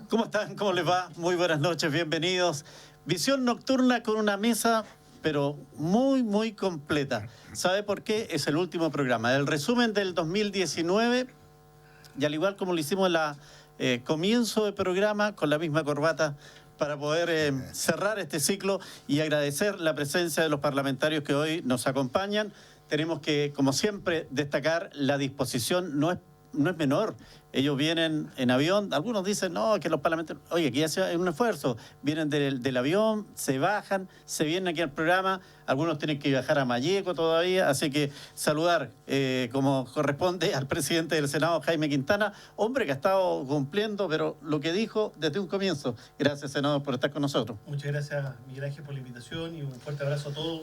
¿Cómo están? ¿Cómo les va? Muy buenas noches, bienvenidos. Visión nocturna con una mesa, pero muy completa. ¿Sabe por qué? Es el último programa. El resumen del 2019, y al igual como lo hicimos en la comienzo de programa, con la misma corbata, para poder cerrar este ciclo y agradecer la presencia de los parlamentarios que hoy nos acompañan. Tenemos que, como siempre, destacar la disposición, no es menor. Ellos vienen en avión, algunos dicen, no, que los parlamentarios, oye, aquí hace un esfuerzo, vienen del avión, se bajan, se vienen aquí al programa, algunos tienen que viajar a Malleco todavía, así que saludar como corresponde al presidente del Senado, Jaime Quintana, hombre que ha estado cumpliendo, pero lo que dijo desde un comienzo. Gracias, senador, por estar con nosotros. Muchas gracias, Miguel Ángel, por la invitación y un fuerte abrazo a todos,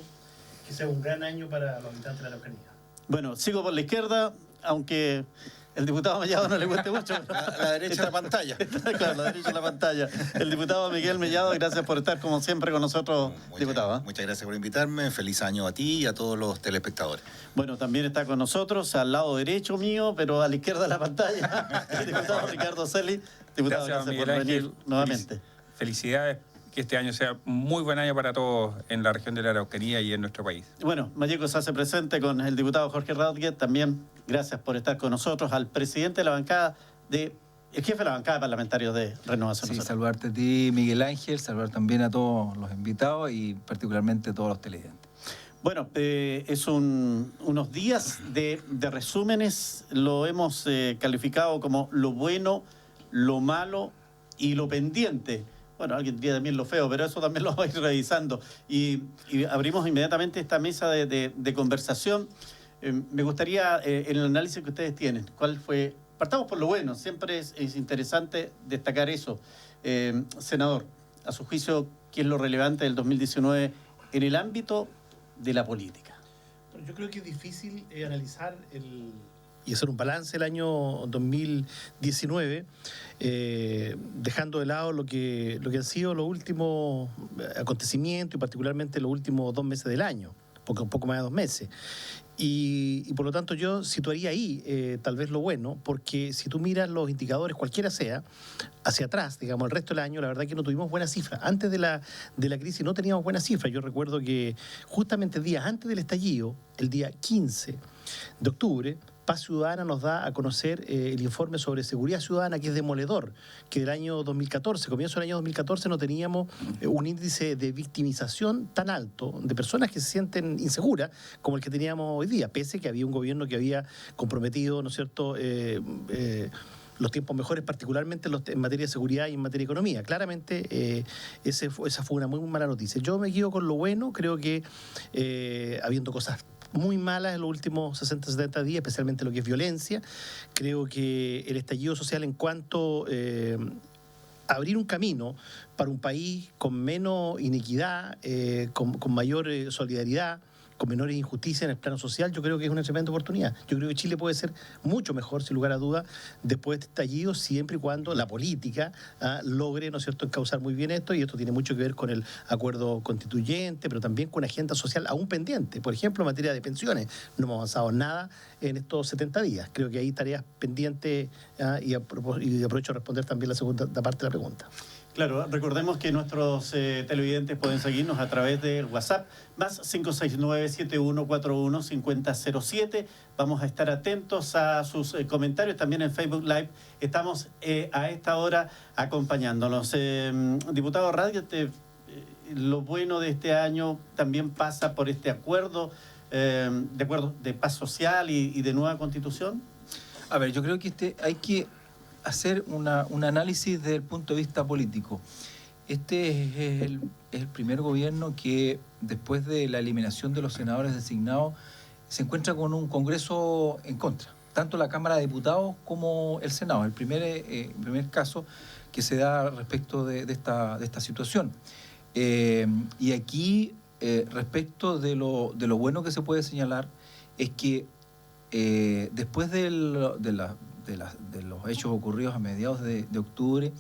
que sea un gran año para los habitantes de la Araucanía. Bueno, sigo por la izquierda, aunque el diputado Mellado no le cueste mucho. La derecha de la pantalla. Claro, la derecha de la pantalla. El diputado Miguel Mellado, gracias por estar como siempre con nosotros, diputado. Muchas gracias por invitarme. Feliz año a ti y a todos los telespectadores. Bueno, también está con nosotros, al lado derecho mío, pero a la izquierda de la pantalla, el diputado Ricardo Celi. Diputado, gracias por venir nuevamente. Felicidades. Que este año sea un muy buen año para todos en la región de la Araucanía y en nuestro país. Bueno, Malleco se hace presente con el diputado Jorge Radgue. También gracias por estar con nosotros. Al presidente de la bancada, el jefe de la bancada de parlamentarios de Renovación. Sí, saludarte a ti, Miguel Ángel, saludar también a todos los invitados y particularmente a todos los televidentes. Bueno, es unos días de resúmenes. Lo hemos calificado como lo bueno, lo malo y lo pendiente. Bueno, alguien diría también lo feo, pero eso también lo vamos a ir revisando. Y abrimos inmediatamente esta mesa de conversación. Me gustaría el análisis que ustedes tienen. ¿Cuál fue? Partamos por lo bueno. Siempre es interesante destacar eso. Senador, a su juicio, ¿qué es lo relevante del 2019 en el ámbito de la política? Yo creo que es difícil analizar y hacer un balance del año 2019, dejando de lado lo que han sido los últimos acontecimientos y particularmente los últimos 2 meses del año, porque un poco más de 2 meses. Y por lo tanto yo situaría ahí tal vez lo bueno, porque si tú miras los indicadores, cualquiera sea, hacia atrás, digamos, el resto del año, la verdad que no tuvimos buenas cifras. Antes de la crisis no teníamos buenas cifras. Yo recuerdo que justamente días antes del estallido, el día 15 de octubre, Paz Ciudadana nos da a conocer el informe sobre seguridad ciudadana, que es demoledor, que del año 2014, comienzo del año 2014, no teníamos un índice de victimización tan alto de personas que se sienten inseguras como el que teníamos hoy día, pese que había un gobierno que había comprometido, ¿no es cierto?, los tiempos mejores, particularmente en materia de seguridad y en materia de economía. Claramente, esa fue una muy mala noticia. Yo me guío con lo bueno, creo que habiendo cosas muy malas en los últimos 60, 70 días, especialmente lo que es violencia. Creo que el estallido social en cuanto a abrir un camino para un país con menos inequidad, con mayor solidaridad, con menores injusticias en el plano social, yo creo que es una tremenda oportunidad. Yo creo que Chile puede ser mucho mejor, sin lugar a dudas, después de este estallido, siempre y cuando la política logre, ¿no es cierto?, encauzar muy bien esto, y esto tiene mucho que ver con el acuerdo constituyente, pero también con agenda social aún pendiente. Por ejemplo, en materia de pensiones, no hemos avanzado nada en estos 70 días. Creo que hay tareas pendientes y aprovecho a responder también la segunda parte de la pregunta. Claro, recordemos que nuestros televidentes pueden seguirnos a través del WhatsApp, más 569-7141-5007. Vamos a estar atentos a sus comentarios también en Facebook Live. Estamos a esta hora acompañándonos. Diputado Radio, lo bueno de este año también pasa por este acuerdo de paz social y de nueva constitución. A ver, yo creo que hay que hacer un análisis desde el punto de vista político. Este es el primer gobierno que, después de la eliminación de los senadores designados, se encuentra con un Congreso en contra, tanto la Cámara de Diputados como el Senado. El primer caso que se da respecto de esta situación. Y aquí, respecto de lo bueno que se puede señalar, es que después de los hechos ocurridos a mediados de octubre,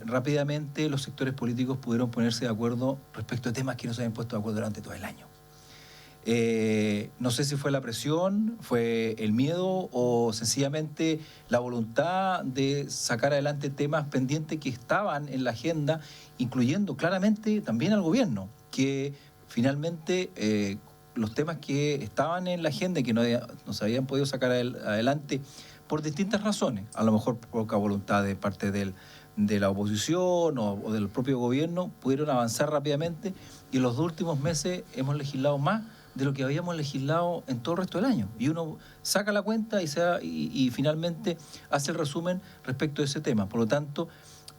rápidamente los sectores políticos pudieron ponerse de acuerdo respecto a temas que no se habían puesto de acuerdo durante todo el año. No sé si fue la presión, fue el miedo o sencillamente la voluntad de sacar adelante temas pendientes que estaban en la agenda, incluyendo claramente también al gobierno, que finalmente los temas que estaban en la agenda y que no se habían podido sacar adelante por distintas razones, a lo mejor por poca voluntad de parte de la oposición o del propio gobierno, pudieron avanzar rápidamente y en los 2 últimos meses hemos legislado más de lo que habíamos legislado en todo el resto del año. Y uno saca la cuenta y finalmente hace el resumen respecto de ese tema. Por lo tanto,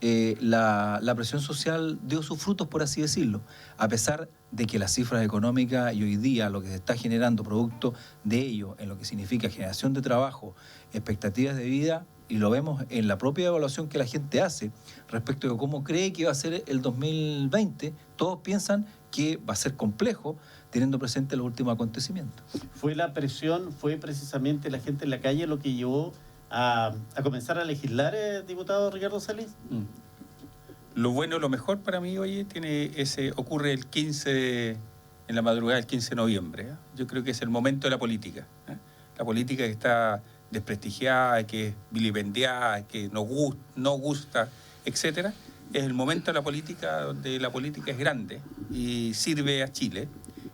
la presión social dio sus frutos, por así decirlo, a pesar de que las cifras económicas y hoy día lo que se está generando producto de ello, en lo que significa generación de trabajo, expectativas de vida, y lo vemos en la propia evaluación que la gente hace respecto de cómo cree que va a ser el 2020, todos piensan que va a ser complejo, teniendo presente los últimos acontecimientos. ¿Fue la presión, fue precisamente la gente en la calle lo que llevó a comenzar a legislar, diputado Ricardo Celis? Lo bueno, lo mejor para mí, oye, ocurre el 15, en la madrugada del 15 de noviembre. Yo creo que es el momento de la política. La política que está desprestigiada, que es vilipendiada, que no gusta, etcétera. Es el momento de la política donde la política es grande y sirve a Chile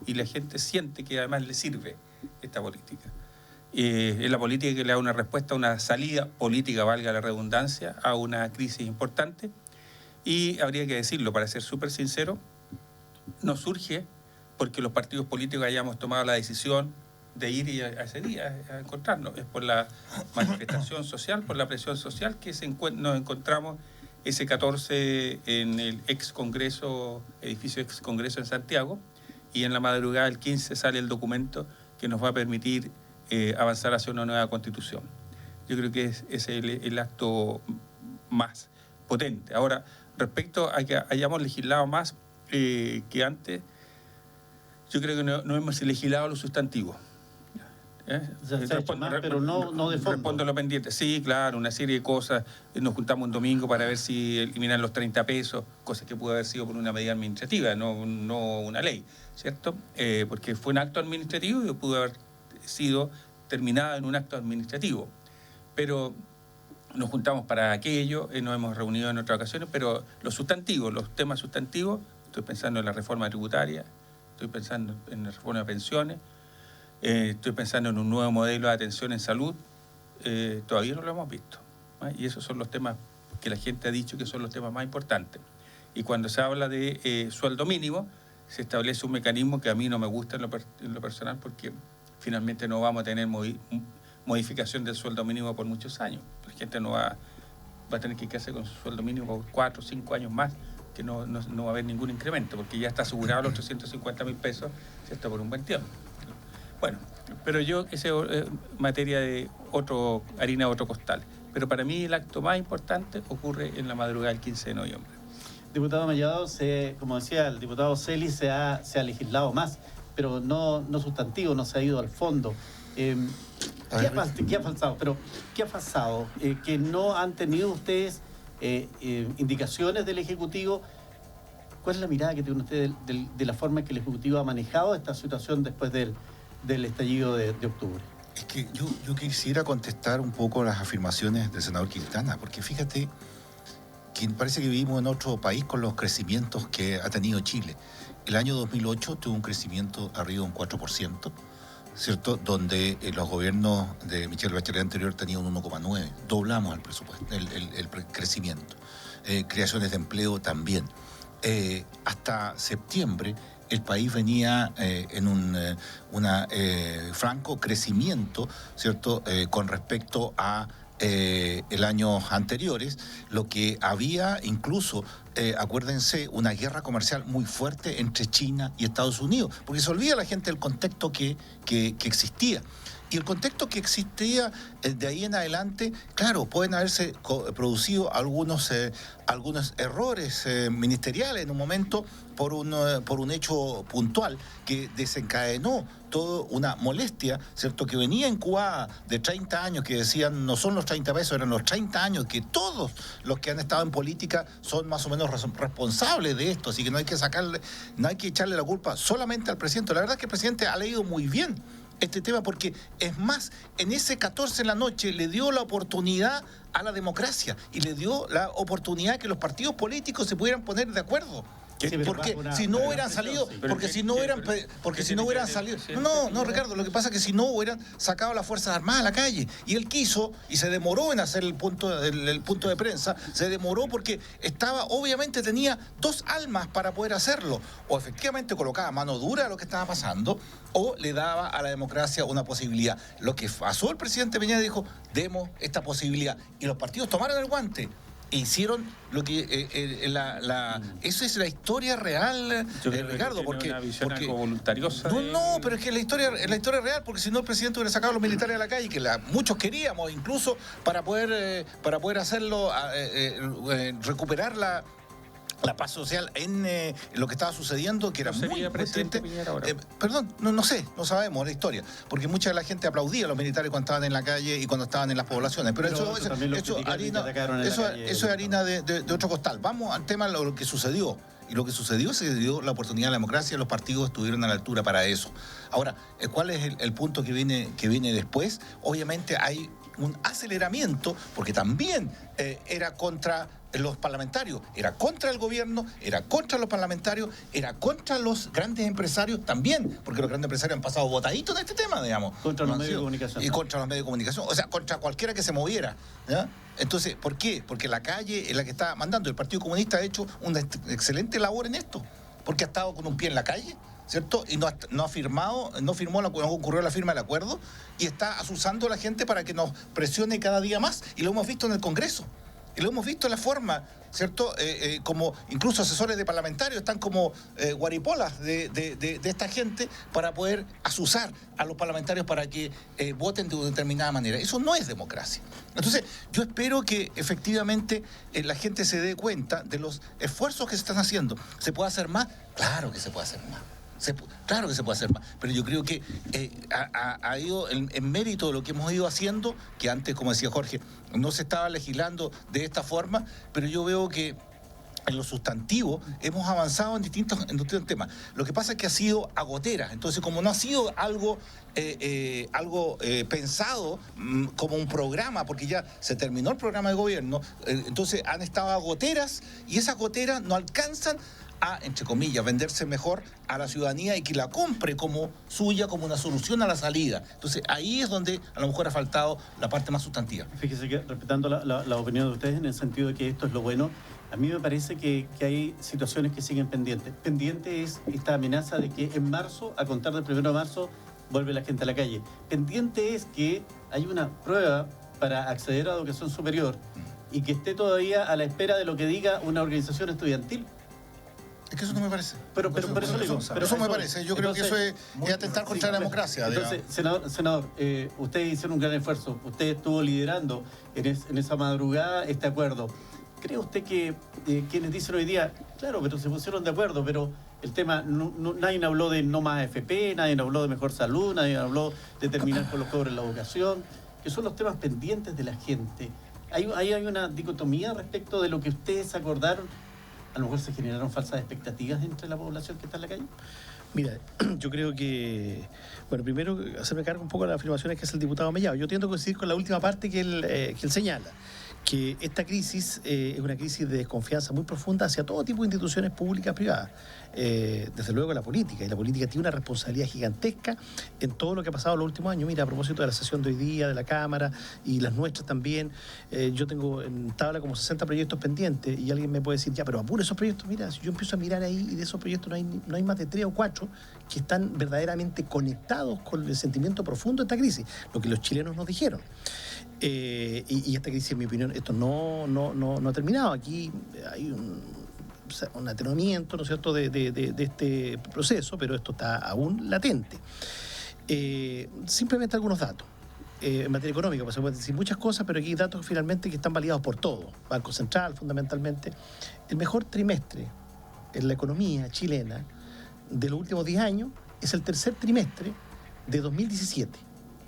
y la gente siente que además le sirve esta política. Es la política que le da una respuesta, una salida política, valga la redundancia, a una crisis importante. Y habría que decirlo, para ser súper sincero, no surge porque los partidos políticos hayamos tomado la decisión de ir a ese día a encontrarnos. Es por la manifestación social, por la presión social que nos encontramos ese 14 en el edificio ex Congreso en Santiago, y en la madrugada del 15 sale el documento que nos va a permitir avanzar hacia una nueva constitución. Yo creo que es el acto más potente. Ahora, respecto a que hayamos legislado más que antes, yo creo que no hemos legislado lo sustantivo. Se ha hecho más, pero no de fondo. Respondo a lo pendiente. Sí, claro, una serie de cosas. Nos juntamos un domingo para ver si eliminan los 30 pesos, cosas que pudo haber sido por una medida administrativa, no una ley, ¿cierto? Porque fue un acto administrativo y pudo haber sido terminado en un acto administrativo. Pero nos juntamos para aquello, nos hemos reunido en otras ocasiones, pero los temas sustantivos, estoy pensando en la reforma tributaria, estoy pensando en la reforma de pensiones, estoy pensando en un nuevo modelo de atención en salud, todavía no lo hemos visto. Y esos son los temas que la gente ha dicho que son los temas más importantes. Y cuando se habla de sueldo mínimo, se establece un mecanismo que a mí no me gusta en lo personal, porque finalmente no vamos a tener modificación del sueldo mínimo por muchos años. La gente no va a tener que quedarse con su sueldo mínimo por 4 o 5 años más, que no va a haber ningún incremento, porque ya está asegurado los 350.000 pesos, ¿cierto?, por un buen tiempo. Bueno, pero esa es materia de harina de otro costal. Pero para mí el acto más importante ocurre en la madrugada del 15 de noviembre. Diputado Mellado, como decía el diputado Celis, se ha legislado más, pero no sustantivo, no se ha ido al fondo. ¿Qué ha pasado? Pero ¿qué ha pasado? Que no han tenido ustedes indicaciones del Ejecutivo. ¿Cuál es la mirada que tienen ustedes de la forma en que el Ejecutivo ha manejado esta situación después del estallido de octubre? Es que yo quisiera contestar un poco las afirmaciones del senador Quintana, porque fíjate que parece que vivimos en otro país con los crecimientos que ha tenido Chile. El año 2008 tuvo un crecimiento arriba de un 4%, ¿cierto? Donde los gobiernos de Michelle Bachelet anterior tenían un 1,9%. Doblamos el presupuesto, el crecimiento. Creaciones de empleo también. Hasta septiembre el país venía en un franco crecimiento, ¿cierto?, con respecto a el años anteriores, lo que había incluso, acuérdense, una guerra comercial muy fuerte entre China y Estados Unidos, porque se olvida la gente del contexto que existía. Y el contexto que existía de ahí en adelante, claro, pueden haberse producido algunos errores ministeriales en un momento por un hecho puntual que desencadenó toda una molestia, ¿cierto?, que venía incubada de 30 años, que decían no son los 30 pesos, eran los 30 años, que todos los que han estado en política son más o menos los responsables de esto, así que no hay que echarle la culpa solamente al presidente. La verdad es que el presidente ha leído muy bien este tema, porque es más, en ese 14 en la noche le dio la oportunidad a la democracia y le dio la oportunidad que los partidos políticos se pudieran poner de acuerdo. Sí, Porque si no hubieran salido, no, Ricardo, lo que pasa es que si no hubieran sacado las Fuerzas Armadas a la calle, y él quiso y se demoró en hacer el punto de prensa, se demoró porque obviamente tenía dos almas para poder hacerlo, o efectivamente colocaba mano dura a lo que estaba pasando, o le daba a la democracia una posibilidad. Lo que pasó el presidente Peña dijo, demos esta posibilidad, y los partidos tomaron el guante. Hicieron lo que eso es la historia real, Ricardo, porque una visión algo voluntariosa. No, pero es que la historia real, porque si no el presidente hubiera sacado a los militares a la calle, que muchos queríamos, incluso para poder hacerlo, recuperar la paz social en lo que estaba sucediendo, que era muy triste. Perdón, no sé, no sabemos la historia, porque mucha de la gente aplaudía a los militares cuando estaban en la calle y cuando estaban en las poblaciones, pero eso es harina de otro costal. Vamos al tema de lo que sucedió. Y lo que sucedió, se dio la oportunidad a la democracia, los partidos estuvieron a la altura para eso. Ahora, ¿cuál es el punto que viene después? Obviamente hay un aceleramiento, porque también era contra los parlamentarios, era contra el gobierno, era contra los parlamentarios, era contra los grandes empresarios también, porque los grandes empresarios han pasado botaditos en este tema, digamos. Contra los medios de comunicación. Y contra los medios de comunicación, o sea, contra cualquiera que se moviera, ¿ya? Entonces, ¿por qué? Porque la calle es la que está mandando. El Partido Comunista ha hecho una excelente labor en esto, porque ha estado con un pie en la calle, ¿cierto? Y no concurrió a la firma del acuerdo, y está asusando a la gente para que nos presione cada día más. Y lo hemos visto en el Congreso. Y lo hemos visto en la forma, ¿cierto? Como incluso asesores de parlamentarios están como guaripolas de esta gente para poder asusar a los parlamentarios para que voten de una determinada manera. Eso no es democracia. Entonces, yo espero que efectivamente la gente se dé cuenta de los esfuerzos que se están haciendo. ¿Se puede hacer más? Claro que se puede hacer más. Claro que se puede hacer más, pero yo creo que ha ido en mérito de lo que hemos ido haciendo, que antes, como decía Jorge, no se estaba legislando de esta forma, pero yo veo que en lo sustantivo hemos avanzado en distintos temas. Lo que pasa es que ha sido a goteras, entonces como no ha sido algo pensado como un programa, porque ya se terminó el programa de gobierno, entonces han estado a goteras, y esas goteras no alcanzan a, entre comillas, venderse mejor a la ciudadanía y que la compre como suya, como una solución a la salida. Entonces ahí es donde a lo mejor ha faltado la parte más sustantiva. Fíjese que, respetando la opinión de ustedes en el sentido de que esto es lo bueno, a mí me parece que hay situaciones que siguen pendientes. Pendiente es esta amenaza de que en marzo, a contar del 1 de marzo, vuelve la gente a la calle. Pendiente es que hay una prueba para acceder a la educación superior y que esté todavía a la espera de lo que diga una organización estudiantil. Es que eso no me parece. Pero por eso le digo. Pero eso me parece. Yo creo que eso es atentar contra la democracia. Entonces, senador, ustedes hicieron un gran esfuerzo. Usted estuvo liderando en esa madrugada este acuerdo. ¿Cree usted que quienes dicen hoy día, claro, pero se pusieron de acuerdo, pero el tema, nadie habló de no más AFP, nadie habló de mejor salud, nadie habló de terminar con los cobros en la educación, que son los temas pendientes de la gente? ¿Hay una dicotomía respecto de lo que ustedes acordaron? A lo mejor se generaron falsas expectativas entre la población que está en la calle. Mira, yo creo que, bueno, primero hacerme cargo un poco de las afirmaciones que hace el diputado Mellado. Yo tiendo a coincidir con la última parte que él señala, que esta crisis es una crisis de desconfianza muy profunda hacia todo tipo de instituciones públicas, privadas. Desde luego la política, y la política tiene una responsabilidad gigantesca en todo lo que ha pasado en los últimos años. Mira, a propósito de la sesión de hoy día, de la Cámara y las nuestras también, yo tengo en tabla como 60 proyectos pendientes, y alguien me puede decir, ya, pero apure esos proyectos. Mira, si yo empiezo a mirar ahí, y de esos proyectos no hay más de 3 o 4 que están verdaderamente conectados con el sentimiento profundo de esta crisis, lo que los chilenos nos dijeron. Y esta crisis, en mi opinión, esto no ha terminado. Aquí hay un atenuamiento, ¿no es cierto?, de este proceso, pero esto está aún latente. Simplemente algunos datos. En materia económica, pues se pueden decir muchas cosas, pero aquí hay datos finalmente que están validados por todos. Banco Central, fundamentalmente. El mejor trimestre en la economía chilena de los últimos 10 años es el tercer trimestre de 2017.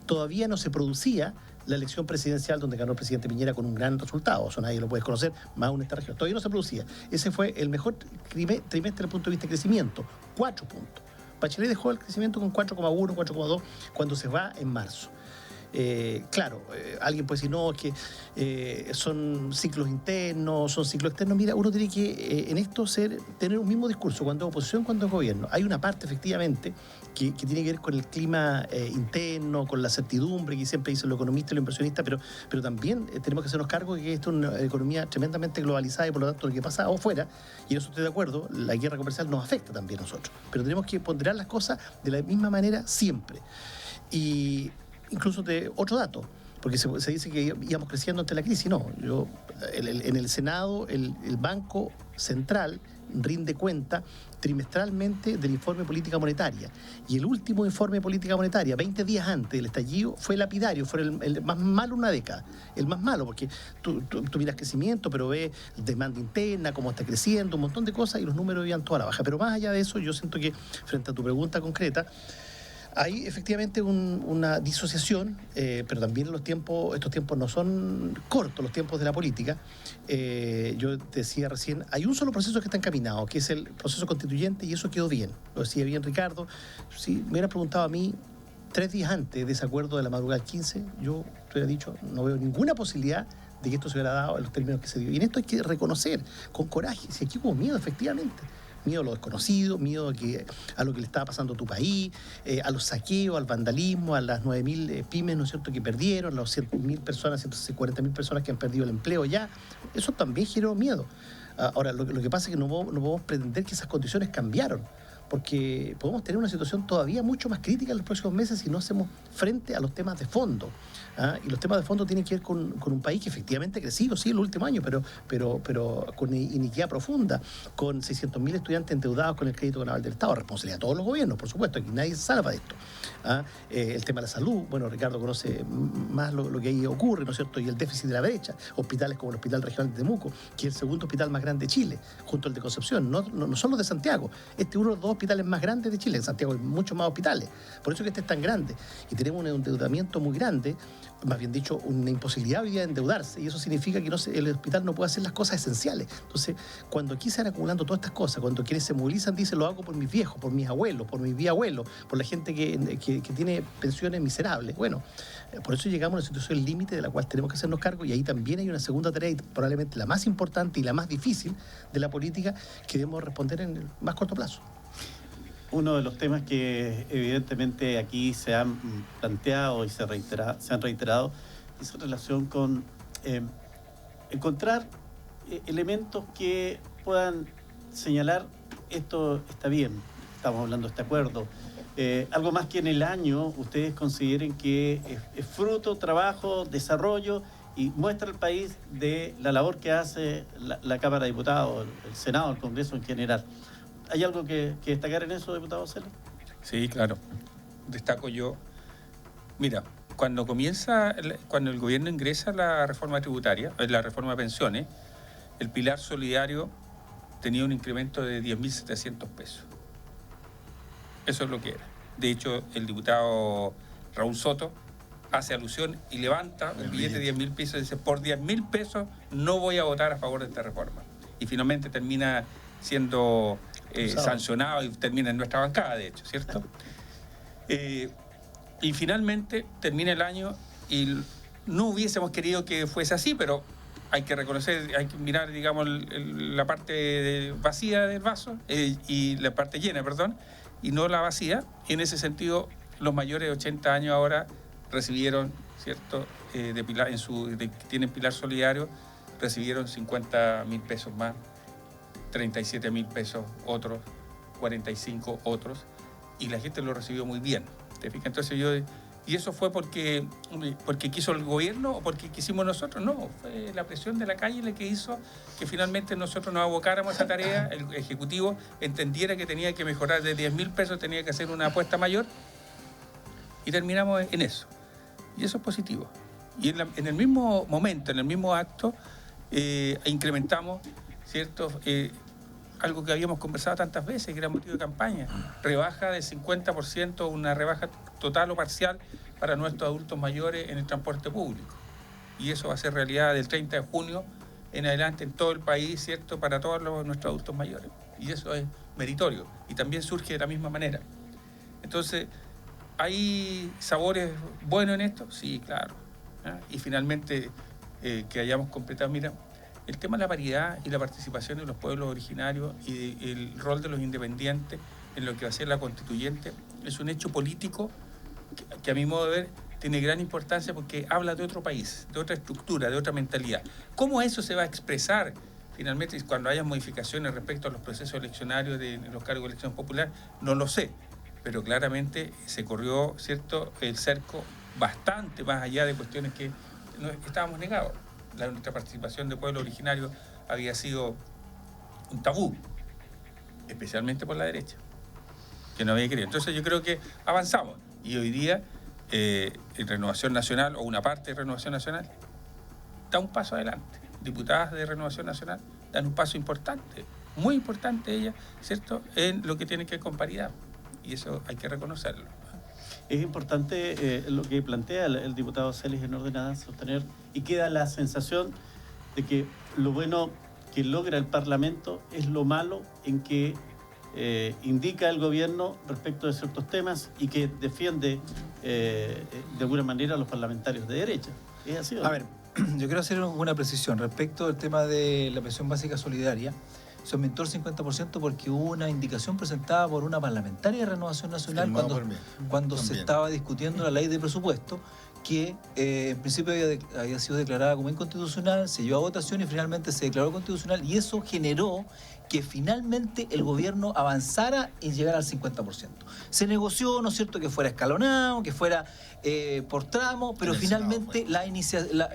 Todavía no se producía la elección presidencial donde ganó el presidente Piñera con un gran resultado, eso nadie lo puede conocer, más aún en esta región. Todavía no se producía. Ese fue el mejor trimestre desde el punto de vista de crecimiento, 4 puntos. Bachelet dejó el crecimiento con 4,1, 4,2 cuando se va en marzo. Claro, alguien puede decir, no, es que son ciclos internos, son ciclos externos. Mira, uno tiene que en esto tener un mismo discurso cuando es oposición, cuando es gobierno. Hay una parte, efectivamente, que tiene que ver con el clima interno, con la certidumbre que siempre dicen los economistas y los inversionistas, pero también tenemos que hacernos cargo de que esto es una economía tremendamente globalizada y por lo tanto lo que pasa afuera, y en eso estoy de acuerdo, la guerra comercial nos afecta también a nosotros. Pero tenemos que ponderar las cosas de la misma manera siempre. Y incluso de otro dato, porque se dice que íbamos creciendo ante la crisis. No, en el Senado el Banco Central rinde cuenta trimestralmente del informe de política monetaria. Y el último informe de política monetaria, 20 días antes del estallido, fue lapidario, fue el más malo en una década. El más malo, porque tú miras crecimiento, pero ves demanda interna, cómo está creciendo, un montón de cosas, y los números iban toda a la baja. Pero más allá de eso, yo siento que, frente a tu pregunta concreta, hay efectivamente una disociación, pero también estos tiempos no son cortos, los tiempos de la política. Yo te decía recién, hay un solo proceso que está encaminado, que es el proceso constituyente, y eso quedó bien. Lo decía bien Ricardo. Si me hubieran preguntado a mí 3 días antes de ese acuerdo de la madrugada del 15, yo te hubiera dicho, no veo ninguna posibilidad de que esto se hubiera dado en los términos que se dio. Y en esto hay que reconocer con coraje, si aquí hubo miedo, efectivamente. Miedo a lo desconocido, miedo a lo que le estaba pasando a tu país, a los saqueos, al vandalismo, a las 9.000 pymes, ¿no es cierto?, que perdieron, a las 100.000 personas, 140.000 personas que han perdido el empleo ya. Eso también generó miedo. Ahora, lo que pasa es que no podemos pretender que esas condiciones cambiaron, porque podemos tener una situación todavía mucho más crítica en los próximos meses si no hacemos frente a los temas de fondo. Y los temas de fondo tienen que ver con un país que efectivamente ha crecido, sí, en los últimos años, pero con iniquidad profunda, con 600.000 estudiantes endeudados con el crédito naval del Estado, responsabilidad de todos los gobiernos, por supuesto, aquí nadie se salva de esto. El tema de la salud, bueno, Ricardo conoce más lo que ahí ocurre, ¿no es cierto?, y el déficit de la brecha, hospitales como el Hospital Regional de Temuco, que es el segundo hospital más grande de Chile, junto al de Concepción, no son los de Santiago, este es uno de los 2 hospitales más grandes de Chile, en Santiago hay muchos más hospitales, por eso que este es tan grande, y tenemos un endeudamiento muy grande, más bien dicho, una imposibilidad hoy día de endeudarse, y eso significa que el hospital no puede hacer las cosas esenciales. Entonces, cuando aquí se van acumulando todas estas cosas, cuando quienes se movilizan dicen, lo hago por mis viejos, por mis abuelos, por mis bisabuelos, por la gente que tiene pensiones miserables. Bueno, por eso llegamos a una situación límite de la cual tenemos que hacernos cargo, y ahí también hay una segunda tarea, y probablemente la más importante y la más difícil de la política, que debemos responder en el más corto plazo. Uno de los temas que evidentemente aquí se han planteado y se han reiterado es en relación con encontrar elementos que puedan señalar esto está bien, estamos hablando de este acuerdo. Algo más que en el año ustedes consideren que es fruto, trabajo, desarrollo y muestra al país de la labor que hace la Cámara de Diputados, el Senado, el Congreso en general. ¿Hay algo que destacar en eso, diputado Cela? Sí, claro. Destaco yo. Mira, cuando el gobierno ingresa la reforma tributaria, la reforma de pensiones, el pilar solidario tenía un incremento de 10.700 pesos. Eso es lo que era. De hecho, el diputado Raúl Soto hace alusión y levanta el billete de 10.000 pesos y dice, por 10.000 pesos no voy a votar a favor de esta reforma. Y finalmente termina siendo sancionado y termina en nuestra bancada, de hecho, ¿cierto? Y finalmente termina el año y no hubiésemos querido que fuese así, pero hay que reconocer, hay que mirar, digamos, la parte vacía del vaso y la parte llena, perdón, y no la vacía. Y en ese sentido, los mayores de 80 años ahora recibieron, ¿cierto?, que tienen pilar solidario, recibieron 50.000 pesos más, 37.000 pesos otros, 45 otros, y la gente lo recibió muy bien. ¿Te fijas? Entonces ¿y eso fue porque quiso el gobierno o porque quisimos nosotros? No, fue la presión de la calle la que hizo que finalmente nosotros nos abocáramos a esa tarea, el Ejecutivo entendiera que tenía que mejorar de 10.000 pesos, tenía que hacer una apuesta mayor, y terminamos en eso. Y eso es positivo. Y en el mismo momento, en el mismo acto, incrementamos, ¿cierto?, algo que habíamos conversado tantas veces, que era motivo de campaña, rebaja del 50%, una rebaja total o parcial para nuestros adultos mayores en el transporte público. Y eso va a ser realidad del 30 de junio en adelante en todo el país, ¿cierto?, para todos nuestros adultos mayores. Y eso es meritorio. Y también surge de la misma manera. Entonces, ¿hay sabores buenos en esto? Sí, claro. Y finalmente, que hayamos completado, mira, el tema de la paridad y la participación de los pueblos originarios y el rol de los independientes en lo que va a ser la constituyente es un hecho político que a mi modo de ver tiene gran importancia porque habla de otro país, de otra estructura, de otra mentalidad. ¿Cómo eso se va a expresar finalmente cuando haya modificaciones respecto a los procesos eleccionarios de los cargos de elección popular? No lo sé, pero claramente se corrió, ¿cierto?, el cerco bastante más allá de cuestiones que estábamos negados. Nuestra participación de pueblo originario había sido un tabú, especialmente por la derecha, que no había querido. Entonces yo creo que avanzamos y hoy día Renovación Nacional o una parte de Renovación Nacional da un paso adelante. Diputadas de Renovación Nacional dan un paso importante, muy importante ellas, ¿cierto?, en lo que tiene que ver con paridad, y eso hay que reconocerlo. Es importante lo que plantea el diputado Celis en Ordenada sostener, y queda la sensación de que lo bueno que logra el Parlamento es lo malo en que indica el gobierno respecto de ciertos temas y que defiende de alguna manera a los parlamentarios de derecha. ¿Es así o no? A ver, yo quiero hacer una precisión respecto del tema de la pensión básica solidaria. Se aumentó el 50% porque hubo una indicación presentada por una parlamentaria de Renovación Nacional cuando se estaba discutiendo la ley de presupuesto, que en principio había sido declarada como inconstitucional, se llevó a votación y finalmente se declaró constitucional, y eso generó que finalmente el gobierno avanzara y llegara al 50%. Se negoció, ¿no es cierto?, que fuera escalonado, que fuera por tramo, pero finalmente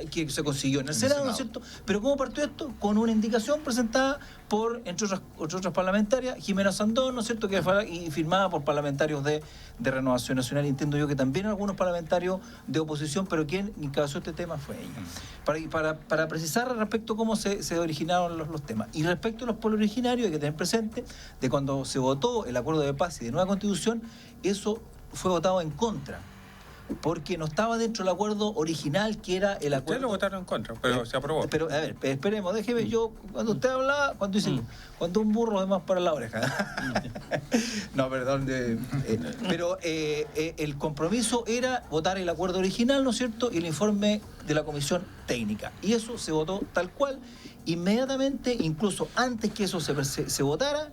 que se consiguió en el Senado, ¿no es cierto? Pero ¿cómo partió esto? Con una indicación presentada por, entre otras parlamentarias, Jimena Sandón, ¿no es cierto?, y firmada por parlamentarios de Renovación Nacional. Entiendo yo que también algunos parlamentarios de oposición, pero quien encabezó este tema fue ella. Para precisar respecto a cómo se originaron los temas. Y respecto a los pueblos originarios, hay que tener presente de cuando se votó el acuerdo de paz y de nueva constitución, eso fue votado en contra, porque no estaba dentro del acuerdo original, que era el acuerdo... Ustedes lo votaron en contra, pero se aprobó. Pero, a ver, esperemos, déjeme yo, cuando usted hablaba, cuando un burro de más para la oreja. No, perdón. Pero el compromiso era votar el acuerdo original, ¿no es cierto?, y el informe de la comisión técnica. Y eso se votó tal cual, inmediatamente, incluso antes que eso se votara,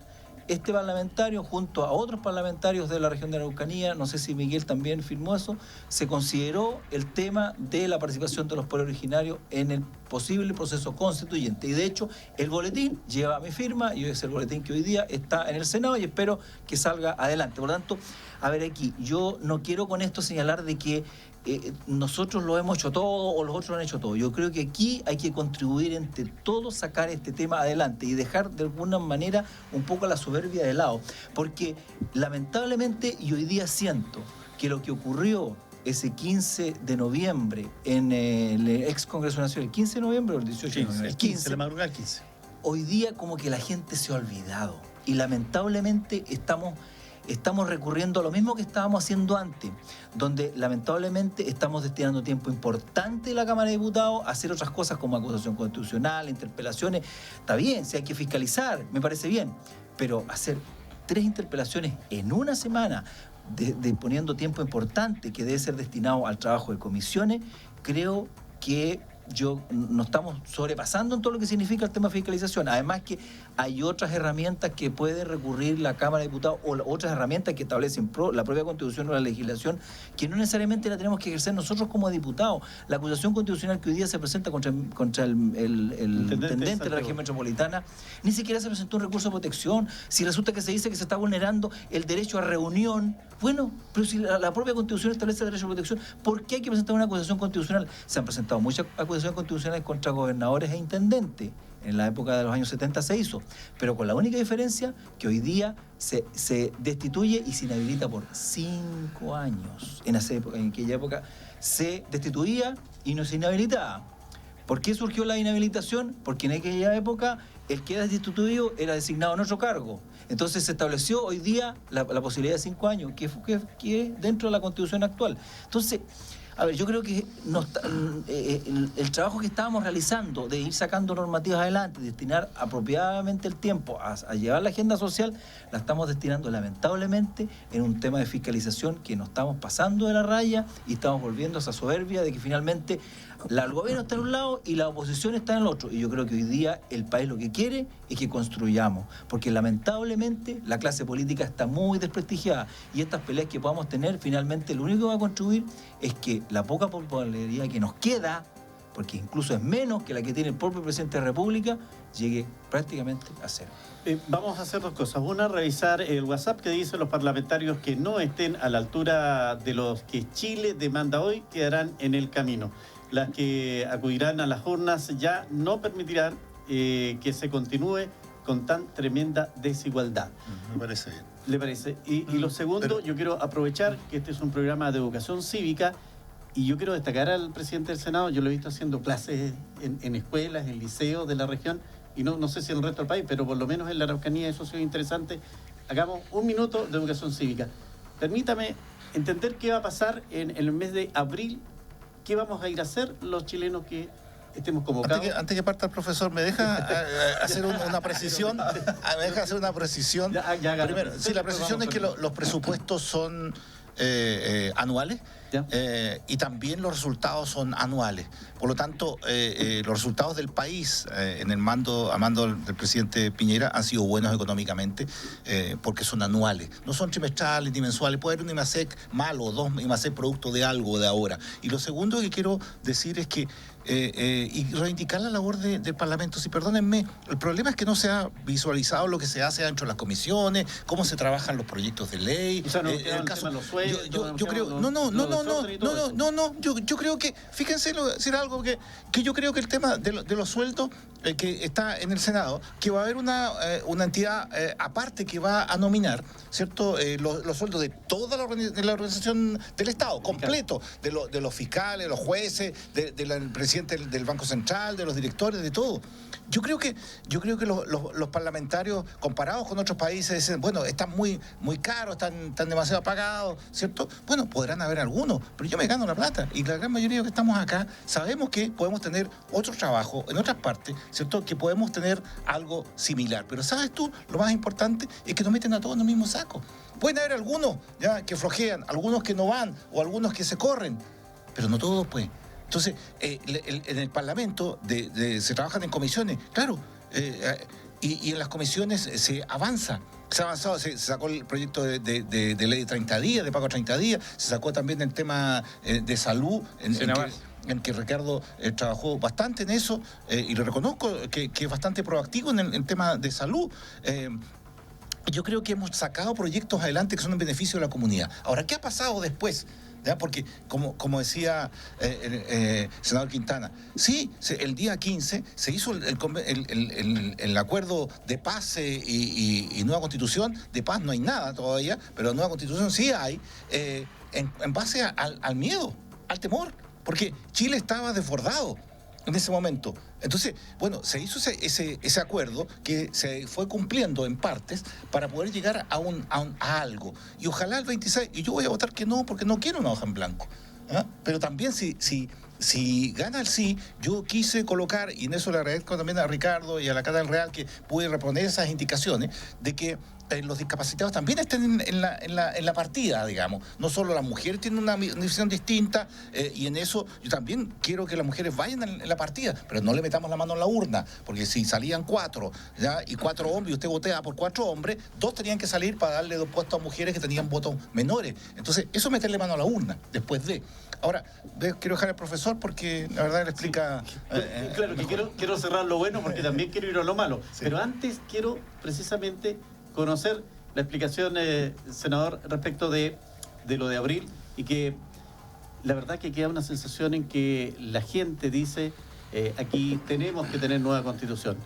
este parlamentario, junto a otros parlamentarios de la región de Araucanía, no sé si Miguel también firmó eso, se consideró el tema de la participación de los pueblos originarios en el posible proceso constituyente. Y de hecho, el boletín lleva mi firma, y es el boletín que hoy día está en el Senado, y espero que salga adelante. Por lo tanto, a ver, aquí, yo no quiero con esto señalar de que nosotros lo hemos hecho todo o los otros lo han hecho todo. Yo creo que aquí hay que contribuir entre todos, sacar este tema adelante y dejar de alguna manera un poco la soberbia de lado, porque lamentablemente, y hoy día siento que lo que ocurrió ese 15 de noviembre en el ex Congreso Nacional, el 15 de noviembre o el 18 de noviembre, el 15, la madrugada del 15. Hoy día como que la gente se ha olvidado y lamentablemente estamos recurriendo a lo mismo que estábamos haciendo antes, donde lamentablemente estamos destinando tiempo importante en la Cámara de Diputados a hacer otras cosas como acusación constitucional, interpelaciones. Está bien, si hay que fiscalizar, me parece bien, pero hacer 3 interpelaciones en una semana, poniendo tiempo importante que debe ser destinado al trabajo de comisiones, creo que nos estamos sobrepasando en todo lo que significa el tema de fiscalización. Además que hay otras herramientas que puede recurrir la Cámara de Diputados o otras herramientas que establecen la propia Constitución o la legislación, que no necesariamente la tenemos que ejercer nosotros como diputados. La acusación constitucional que hoy día se presenta contra el intendente de la región metropolitana, ni siquiera se presentó un recurso de protección. Si resulta que se dice que se está vulnerando el derecho a reunión, bueno, pero si la propia Constitución establece el derecho a protección, ¿por qué hay que presentar una acusación constitucional? Se han presentado muchas acusaciones constitucionales contra gobernadores e intendentes. En la época de los años 70 se hizo, pero con la única diferencia que hoy día se destituye y se inhabilita por 5 años. En aquella época se destituía y no se inhabilitaba. ¿Por qué surgió la inhabilitación? Porque en aquella época el que era destituido era designado en otro cargo. Entonces se estableció hoy día la posibilidad de 5 años, que es dentro de la Constitución actual. Entonces, a ver, yo creo que el trabajo que estábamos realizando de ir sacando normativas adelante, destinar apropiadamente el tiempo a llevar la agenda social, la estamos destinando lamentablemente en un tema de fiscalización que nos estamos pasando de la raya y estamos volviendo a esa soberbia de que finalmente el gobierno está en un lado y la oposición está en el otro. Y yo creo que hoy día el país lo que quiere es que construyamos, porque lamentablemente la clase política está muy desprestigiada y estas peleas que podamos tener finalmente lo único que va a contribuir es que la poca popularidad que nos queda, porque incluso es menos que la que tiene el propio presidente de la República, llegue prácticamente a cero. Vamos a hacer dos cosas. Una, revisar el WhatsApp que dice los parlamentarios que no estén a la altura de los que Chile demanda hoy quedarán en el camino. Las que acudirán a las urnas ya no permitirán que se continúe con tan tremenda desigualdad. Me parece bien. ¿Le parece? Y lo segundo, yo quiero aprovechar que este es un programa de educación cívica y yo quiero destacar al presidente del Senado. Yo lo he visto haciendo clases en escuelas, en liceos de la región y no sé si en el resto del país, pero por lo menos en la Araucanía eso ha sido interesante. Hagamos 1 minuto de educación cívica. Permítame entender qué va a pasar en el mes de abril. ¿Qué vamos a ir a hacer los chilenos que estemos convocados? Antes que parta el profesor, ¿me deja hacer una precisión? ¿Me deja hacer una precisión? Ya, primero, sí, la precisión es que los presupuestos son anuales y también los resultados son anuales. Por lo tanto, los resultados del país a mando del presidente Piñera han sido buenos económicamente porque son anuales. No son trimestrales ni mensuales. Puede haber un IMASEC malo o 2 IMASEC producto de algo de ahora. Y lo segundo que quiero decir es que y reivindicar la labor del Parlamento. Si perdónenme, el problema es que no se ha visualizado lo que se hace dentro de las comisiones, cómo se trabajan los proyectos de ley. O sea, no, el caso de los sueldos, yo creo, yo creo que, fíjense decir algo que yo creo que el tema de los sueldos que está en el Senado, que va a haber una entidad aparte que va a nominar, ¿cierto? Los sueldos de toda la organización del Estado, completo, de los fiscales, de los jueces, del presidente del Banco Central, de los directores, de todo. Yo creo que los parlamentarios, comparados con otros países, dicen, bueno, están muy caros, están demasiado pagados, ¿cierto? Bueno, podrán haber algunos, pero yo me gano la plata. Y la gran mayoría que estamos acá sabemos que podemos tener otro trabajo en otras partes, ¿cierto? Que podemos tener algo similar. Pero ¿sabes tú? Lo más importante es que nos meten a todos en el mismo saco. Pueden haber algunos ya que flojean, algunos que no van o algunos que se corren, pero no todos, pues. Entonces, en el Parlamento se trabajan en comisiones, claro, y en las comisiones se avanza. Se ha avanzado, se sacó el proyecto de ley de 30 días, de pago a 30 días, se sacó también el tema de salud, en que Ricardo trabajó bastante en eso, y le reconozco que es bastante proactivo en el tema de salud. Yo creo que hemos sacado proyectos adelante que son en beneficio de la comunidad. Ahora, ¿qué ha pasado después? ¿Ya? Porque, como decía el senador Quintana, sí, el día 15 se hizo el acuerdo de paz y nueva constitución. De paz no hay nada todavía, pero nueva constitución sí hay, en base al miedo, al temor, porque Chile estaba desbordado en ese momento. Entonces, bueno, se hizo ese acuerdo que se fue cumpliendo en partes para poder llegar a algo. Y ojalá el 26, y yo voy a votar que no, porque no quiero una hoja en blanco. ¿Ah? Pero también si gana el sí, yo quise colocar, y en eso le agradezco también a Ricardo y a la Cámara del Real que pude reponer esas indicaciones, de que los discapacitados también estén en la partida, digamos. No solo las mujeres tienen una visión distinta, y en eso yo también quiero que las mujeres vayan en la partida, pero no le metamos la mano en la urna, porque si salían 4, ¿ya? Y 4 hombres, y usted votea por 4 hombres, 2 tenían que salir para darle 2 puestos a mujeres que tenían votos menores. Entonces, eso es meterle mano a la urna, después de... Ahora, quiero dejar al profesor porque la verdad le explica... Claro, que quiero cerrar lo bueno porque también quiero ir a lo malo. Sí. Pero antes quiero precisamente conocer la explicación, senador, respecto de lo de abril, y que la verdad que queda una sensación en que la gente dice aquí tenemos que tener nueva constitución.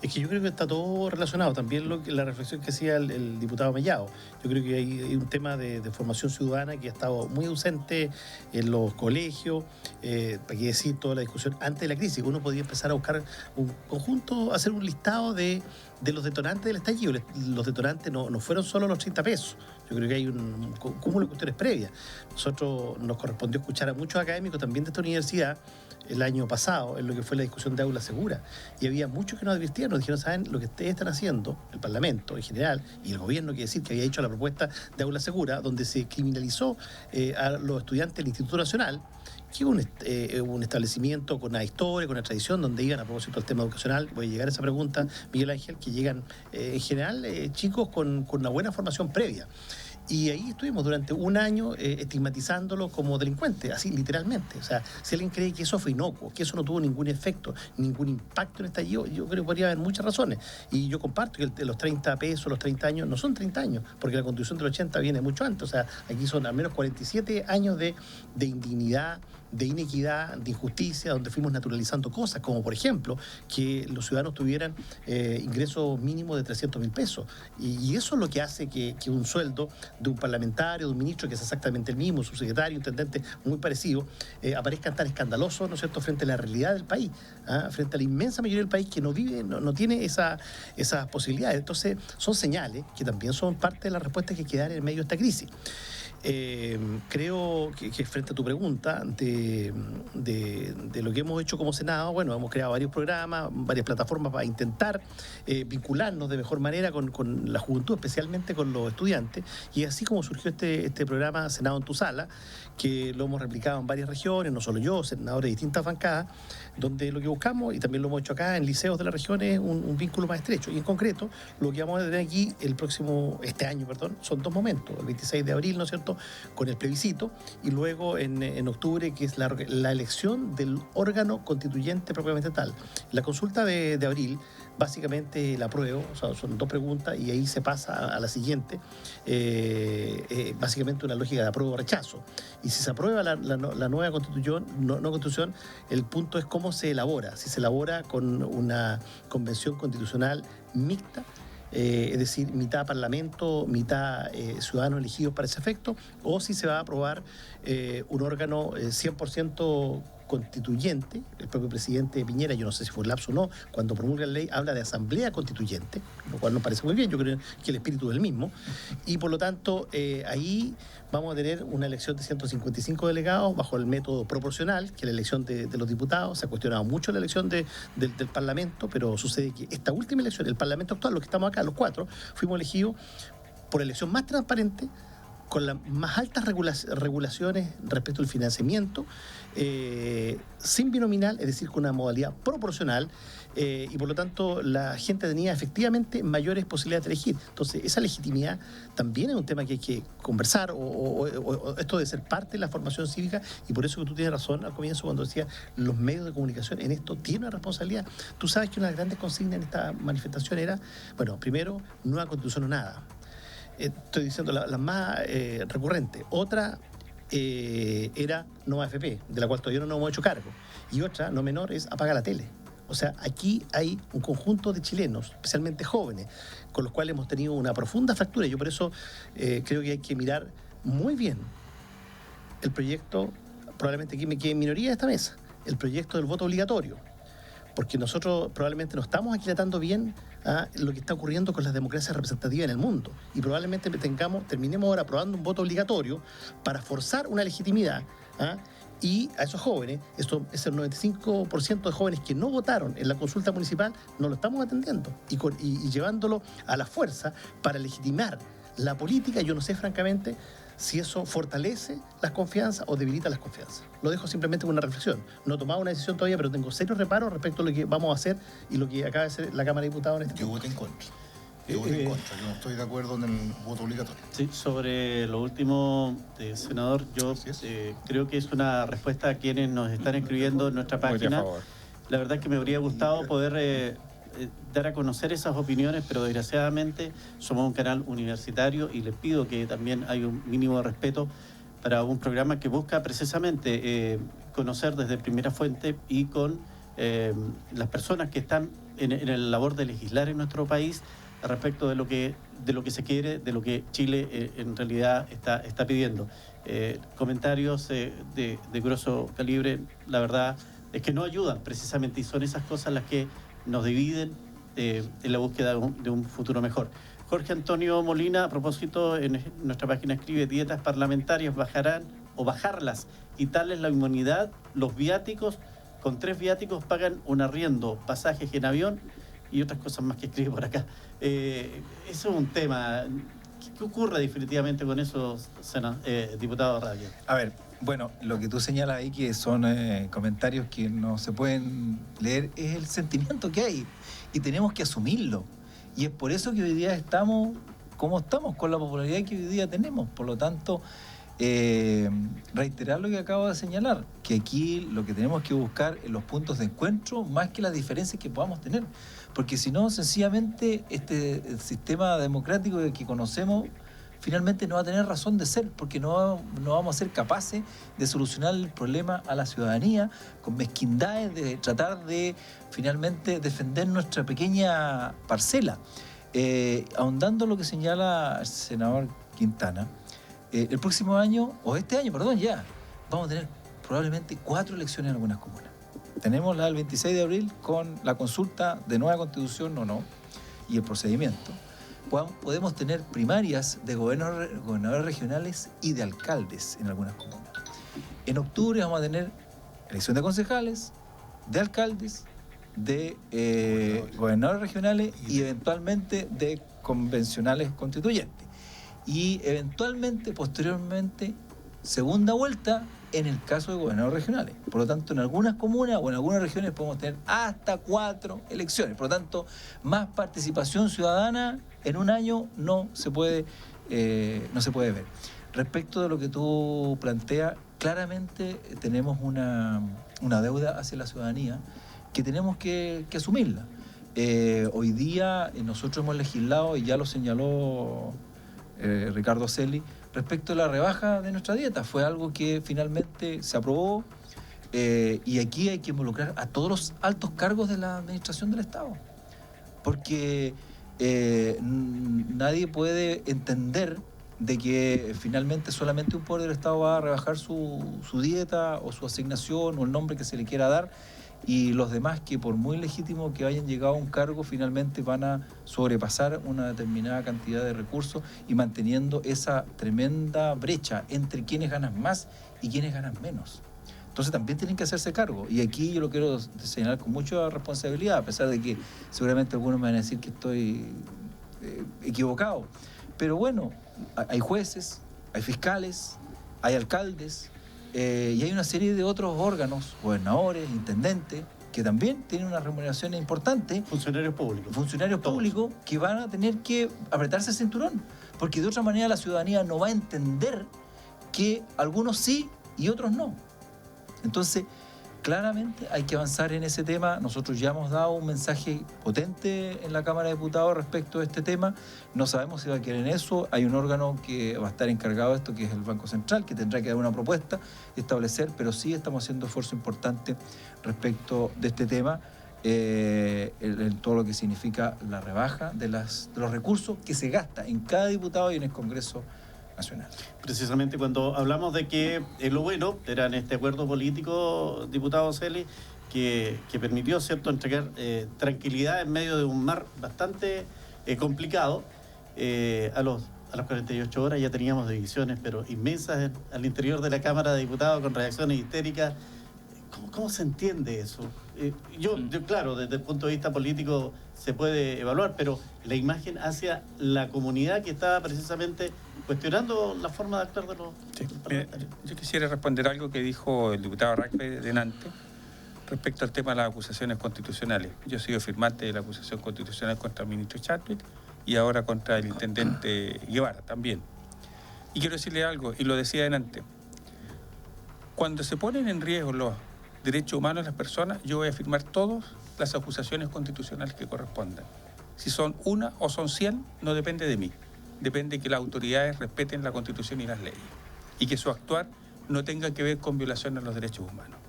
Es que yo creo que está todo relacionado. También la reflexión que hacía el diputado Mellado. Yo creo que hay un tema de formación ciudadana que ha estado muy ausente en los colegios. Para qué decir toda la discusión antes de la crisis. Uno podía empezar a buscar un conjunto, hacer un listado de los detonantes del estallido. Los detonantes no fueron solo los 30 pesos. Yo creo que hay un cúmulo de cuestiones previas. Nosotros nos correspondió escuchar a muchos académicos también de esta universidad el año pasado, en lo que fue la discusión de aula segura. Y había muchos que nos advirtieron, nos dijeron, ¿saben? Lo que ustedes están haciendo, el Parlamento en general, y el gobierno, quiere decir que había hecho la propuesta de aula segura, donde se criminalizó a los estudiantes del Instituto Nacional, que es un establecimiento con una historia, con una tradición, donde iban, a propósito del tema educacional, voy a llegar a esa pregunta, Miguel Ángel, que llegan en general chicos con una buena formación previa. Y ahí estuvimos durante un año estigmatizándolos como delincuentes, así literalmente. O sea, si alguien cree que eso fue inocuo, que eso no tuvo ningún efecto, ningún impacto en el estallido, yo creo que podría haber muchas razones. Y yo comparto que los 30 pesos, los 30 años, no son 30 años, porque la Constitución del 80 viene mucho antes. O sea, aquí son al menos 47 años de indignidad, de inequidad, de injusticia, donde fuimos naturalizando cosas, como por ejemplo, que los ciudadanos tuvieran ingresos mínimos de 300.000 pesos. Y eso es lo que hace que un sueldo de un parlamentario, de un ministro, que es exactamente el mismo, subsecretario, intendente, muy parecido, aparezcan tan escandalosos, ¿no es cierto?, frente a la realidad del país, frente a la inmensa mayoría del país que no vive, no tiene esas posibilidades. Entonces, son señales que también son parte de la respuesta que hay que dar en medio de esta crisis. Creo que frente a tu pregunta de lo que hemos hecho como Senado, bueno, hemos creado varios programas, varias plataformas para intentar vincularnos de mejor manera con la juventud, especialmente con los estudiantes, y así como surgió este programa Senado en tu Sala, que lo hemos replicado en varias regiones, no solo yo, senadores de distintas bancadas, donde lo que buscamos, y también lo hemos hecho acá en liceos de la región, es un vínculo más estrecho. Y en concreto, lo que vamos a tener aquí este año, son 2 momentos, el 26 de abril, ¿no es cierto?, con el plebiscito, y luego en octubre, que es la elección del órgano constituyente propiamente tal. La consulta de abril, básicamente la apruebo, o sea, son 2 preguntas, y ahí se pasa a la siguiente, básicamente una lógica de apruebo o rechazo. Y si se aprueba la nueva constitución, el punto es cómo se elabora, si se elabora con una convención constitucional mixta, es decir, mitad parlamento, mitad ciudadanos elegidos para ese efecto, o si se va a aprobar un órgano 100% constituyente. El propio presidente Piñera, yo no sé si fue lapso o no, cuando promulga la ley habla de asamblea constituyente, lo cual nos parece muy bien, yo creo que el espíritu es el mismo, y por lo tanto ahí vamos a tener una elección de 155 delegados bajo el método proporcional, que es la elección de los diputados. Se ha cuestionado mucho la elección del Parlamento, pero sucede que esta última elección, el Parlamento actual, los que estamos acá, los 4, fuimos elegidos por la elección más transparente, con las más altas regulaciones respecto al financiamiento, sin binominal, es decir, con una modalidad proporcional, y por lo tanto la gente tenía efectivamente mayores posibilidades de elegir. Entonces, esa legitimidad también es un tema que hay que conversar, o esto de ser parte de la formación cívica, y por eso que tú tienes razón al comienzo cuando decías los medios de comunicación en esto tienen una responsabilidad. Tú sabes que una de las grandes consignas en esta manifestación era, bueno, primero, nueva constitución o nada. Estoy diciendo la más recurrente. Otra era no AFP, de la cual todavía no nos hemos hecho cargo. Y otra, no menor, es apaga la tele. O sea, aquí hay un conjunto de chilenos, especialmente jóvenes, con los cuales hemos tenido una profunda fractura. Yo por eso creo que hay que mirar muy bien el proyecto, probablemente aquí me quede en minoría de esta mesa, el proyecto del voto obligatorio. Porque nosotros probablemente no estamos aquilatando bien lo que está ocurriendo con las democracias representativas en el mundo. Y probablemente terminemos ahora aprobando un voto obligatorio para forzar una legitimidad. Y a esos jóvenes, ese 95% de jóvenes que no votaron en la consulta municipal, no lo estamos atendiendo. Y llevándolo a la fuerza para legitimar la política, yo no sé francamente si eso fortalece las confianzas o debilita las confianzas. Lo dejo simplemente con una reflexión. No he tomado una decisión todavía, pero tengo serios reparos respecto a lo que vamos a hacer y lo que acaba de hacer la Cámara de Diputados en este Yo voté en contra. Yo no estoy de acuerdo en el voto obligatorio. Sí, sobre lo último, senador, yo creo que es una respuesta a quienes nos están escribiendo en nuestra página. La verdad es que me habría gustado poder dar a conocer esas opiniones, pero desgraciadamente somos un canal universitario y les pido que también hay un mínimo de respeto para un programa que busca precisamente conocer desde primera fuente y con las personas que están en el labor de legislar en nuestro país respecto de lo que se quiere, de lo que Chile en realidad está pidiendo. Comentarios de grueso calibre, la verdad es que no ayudan precisamente, y son esas cosas las que nos dividen en la búsqueda de un futuro mejor. Jorge Antonio Molina, a propósito, en nuestra página escribe: dietas parlamentarias bajarán o bajarlas, quitarles la inmunidad, los viáticos, con 3 viáticos pagan un arriendo, pasajes en avión y otras cosas más que escribe por acá. Eso es un tema. ¿Qué ocurre definitivamente con esos diputados Radio? A ver, bueno, lo que tú señalas ahí, que son comentarios que no se pueden leer, es el sentimiento que hay y tenemos que asumirlo. Y es por eso que hoy día estamos como estamos, con la popularidad que hoy día tenemos. Por lo tanto, reiterar lo que acabo de señalar, que aquí lo que tenemos que buscar es los puntos de encuentro más que las diferencias que podamos tener. Porque si no, sencillamente, el sistema democrático que conocemos finalmente no va a tener razón de ser, porque no vamos a ser capaces de solucionar el problema a la ciudadanía con mezquindades de tratar de finalmente defender nuestra pequeña parcela. Ahondando lo que señala el senador Quintana, el próximo año, o este año, perdón, ya, vamos a tener probablemente 4 elecciones en algunas comunas. Tenemos la del 26 de abril con la consulta de nueva constitución o no, y el procedimiento. Podemos tener primarias de gobernadores regionales y de alcaldes en algunas comunas. En octubre vamos a tener elección de concejales, de alcaldes, de gobernadores regionales y eventualmente de convencionales constituyentes. Y eventualmente, posteriormente, segunda vuelta en el caso de gobernadores regionales. Por lo tanto, en algunas comunas o en algunas regiones podemos tener hasta 4 elecciones. Por lo tanto, más participación ciudadana en un año no se puede ver. Respecto de lo que tú planteas, claramente tenemos una deuda hacia la ciudadanía que tenemos que asumirla. Hoy día nosotros hemos legislado, y ya lo señaló Ricardo Celi, respecto a la rebaja de nuestra dieta. Fue algo que finalmente se aprobó, y aquí hay que involucrar a todos los altos cargos de la administración del Estado, porque nadie puede entender de que finalmente solamente un poder del Estado va a rebajar su dieta o su asignación o el nombre que se le quiera dar, y los demás, que por muy legítimo que hayan llegado a un cargo, finalmente van a sobrepasar una determinada cantidad de recursos y manteniendo esa tremenda brecha entre quienes ganan más y quienes ganan menos. Entonces también tienen que hacerse cargo. Y aquí yo lo quiero señalar con mucha responsabilidad, a pesar de que seguramente algunos me van a decir que estoy equivocado. Pero bueno, hay jueces, hay fiscales, hay alcaldes, y hay una serie de otros órganos, gobernadores, intendentes, que también tienen una remuneración importante. Funcionarios públicos. Funcionarios públicos que van a tener que apretarse el cinturón, porque de otra manera la ciudadanía no va a entender que algunos sí y otros no. Entonces, claramente hay que avanzar en ese tema. Nosotros ya hemos dado un mensaje potente en la Cámara de Diputados respecto a este tema. No sabemos si va a quedar en eso. Hay un órgano que va a estar encargado de esto, que es el Banco Central, que tendrá que dar una propuesta y establecer, pero sí estamos haciendo esfuerzo importante respecto de este tema, en todo lo que significa la rebaja de los recursos que se gasta en cada diputado y en el Congreso Nacional. Precisamente cuando hablamos de que lo bueno era en este acuerdo político, diputado Celi, que permitió, ¿cierto?, entregar tranquilidad en medio de un mar bastante complicado. A las 48 horas ya teníamos divisiones, pero inmensas al interior de la Cámara de Diputados, con reacciones histéricas. ¿Cómo se entiende eso? Yo, claro, desde el punto de vista político se puede evaluar, pero la imagen hacia la comunidad que estaba precisamente cuestionando la forma de actuar de los parlamentarios. Yo quisiera responder algo que dijo el diputado Racpe delante respecto al tema de las acusaciones constitucionales. Yo he sido firmante de la acusación constitucional contra el ministro Chadwick y ahora contra el intendente Guevara también. Y quiero decirle algo, y lo decía delante. Cuando se ponen en riesgo los derechos humanos de las personas, yo voy a firmar todas las acusaciones constitucionales que correspondan. Si son 1 o son 100, no depende de mí. Depende de que las autoridades respeten la Constitución y las leyes, y que su actuar no tenga que ver con violaciones a los derechos humanos.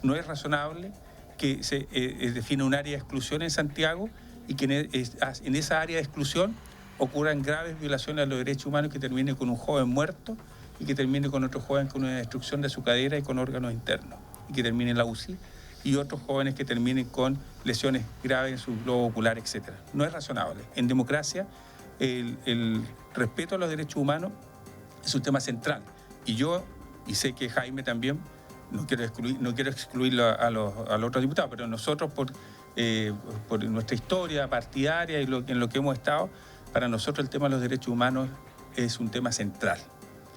No es razonable que se define un área de exclusión en Santiago y que en esa área de exclusión ocurran graves violaciones a los derechos humanos, que termine con un joven muerto y que termine con otro joven con una destrucción de su cadera y con órganos internos, y que termine en la UCI, y otros jóvenes que terminen con lesiones graves en su globo ocular, etc. No es razonable. En democracia, el respeto a los derechos humanos es un tema central. Y sé que Jaime también, no quiero excluirlo a los otros diputados, pero nosotros por nuestra historia partidaria y en lo que hemos estado, para nosotros el tema de los derechos humanos es un tema central.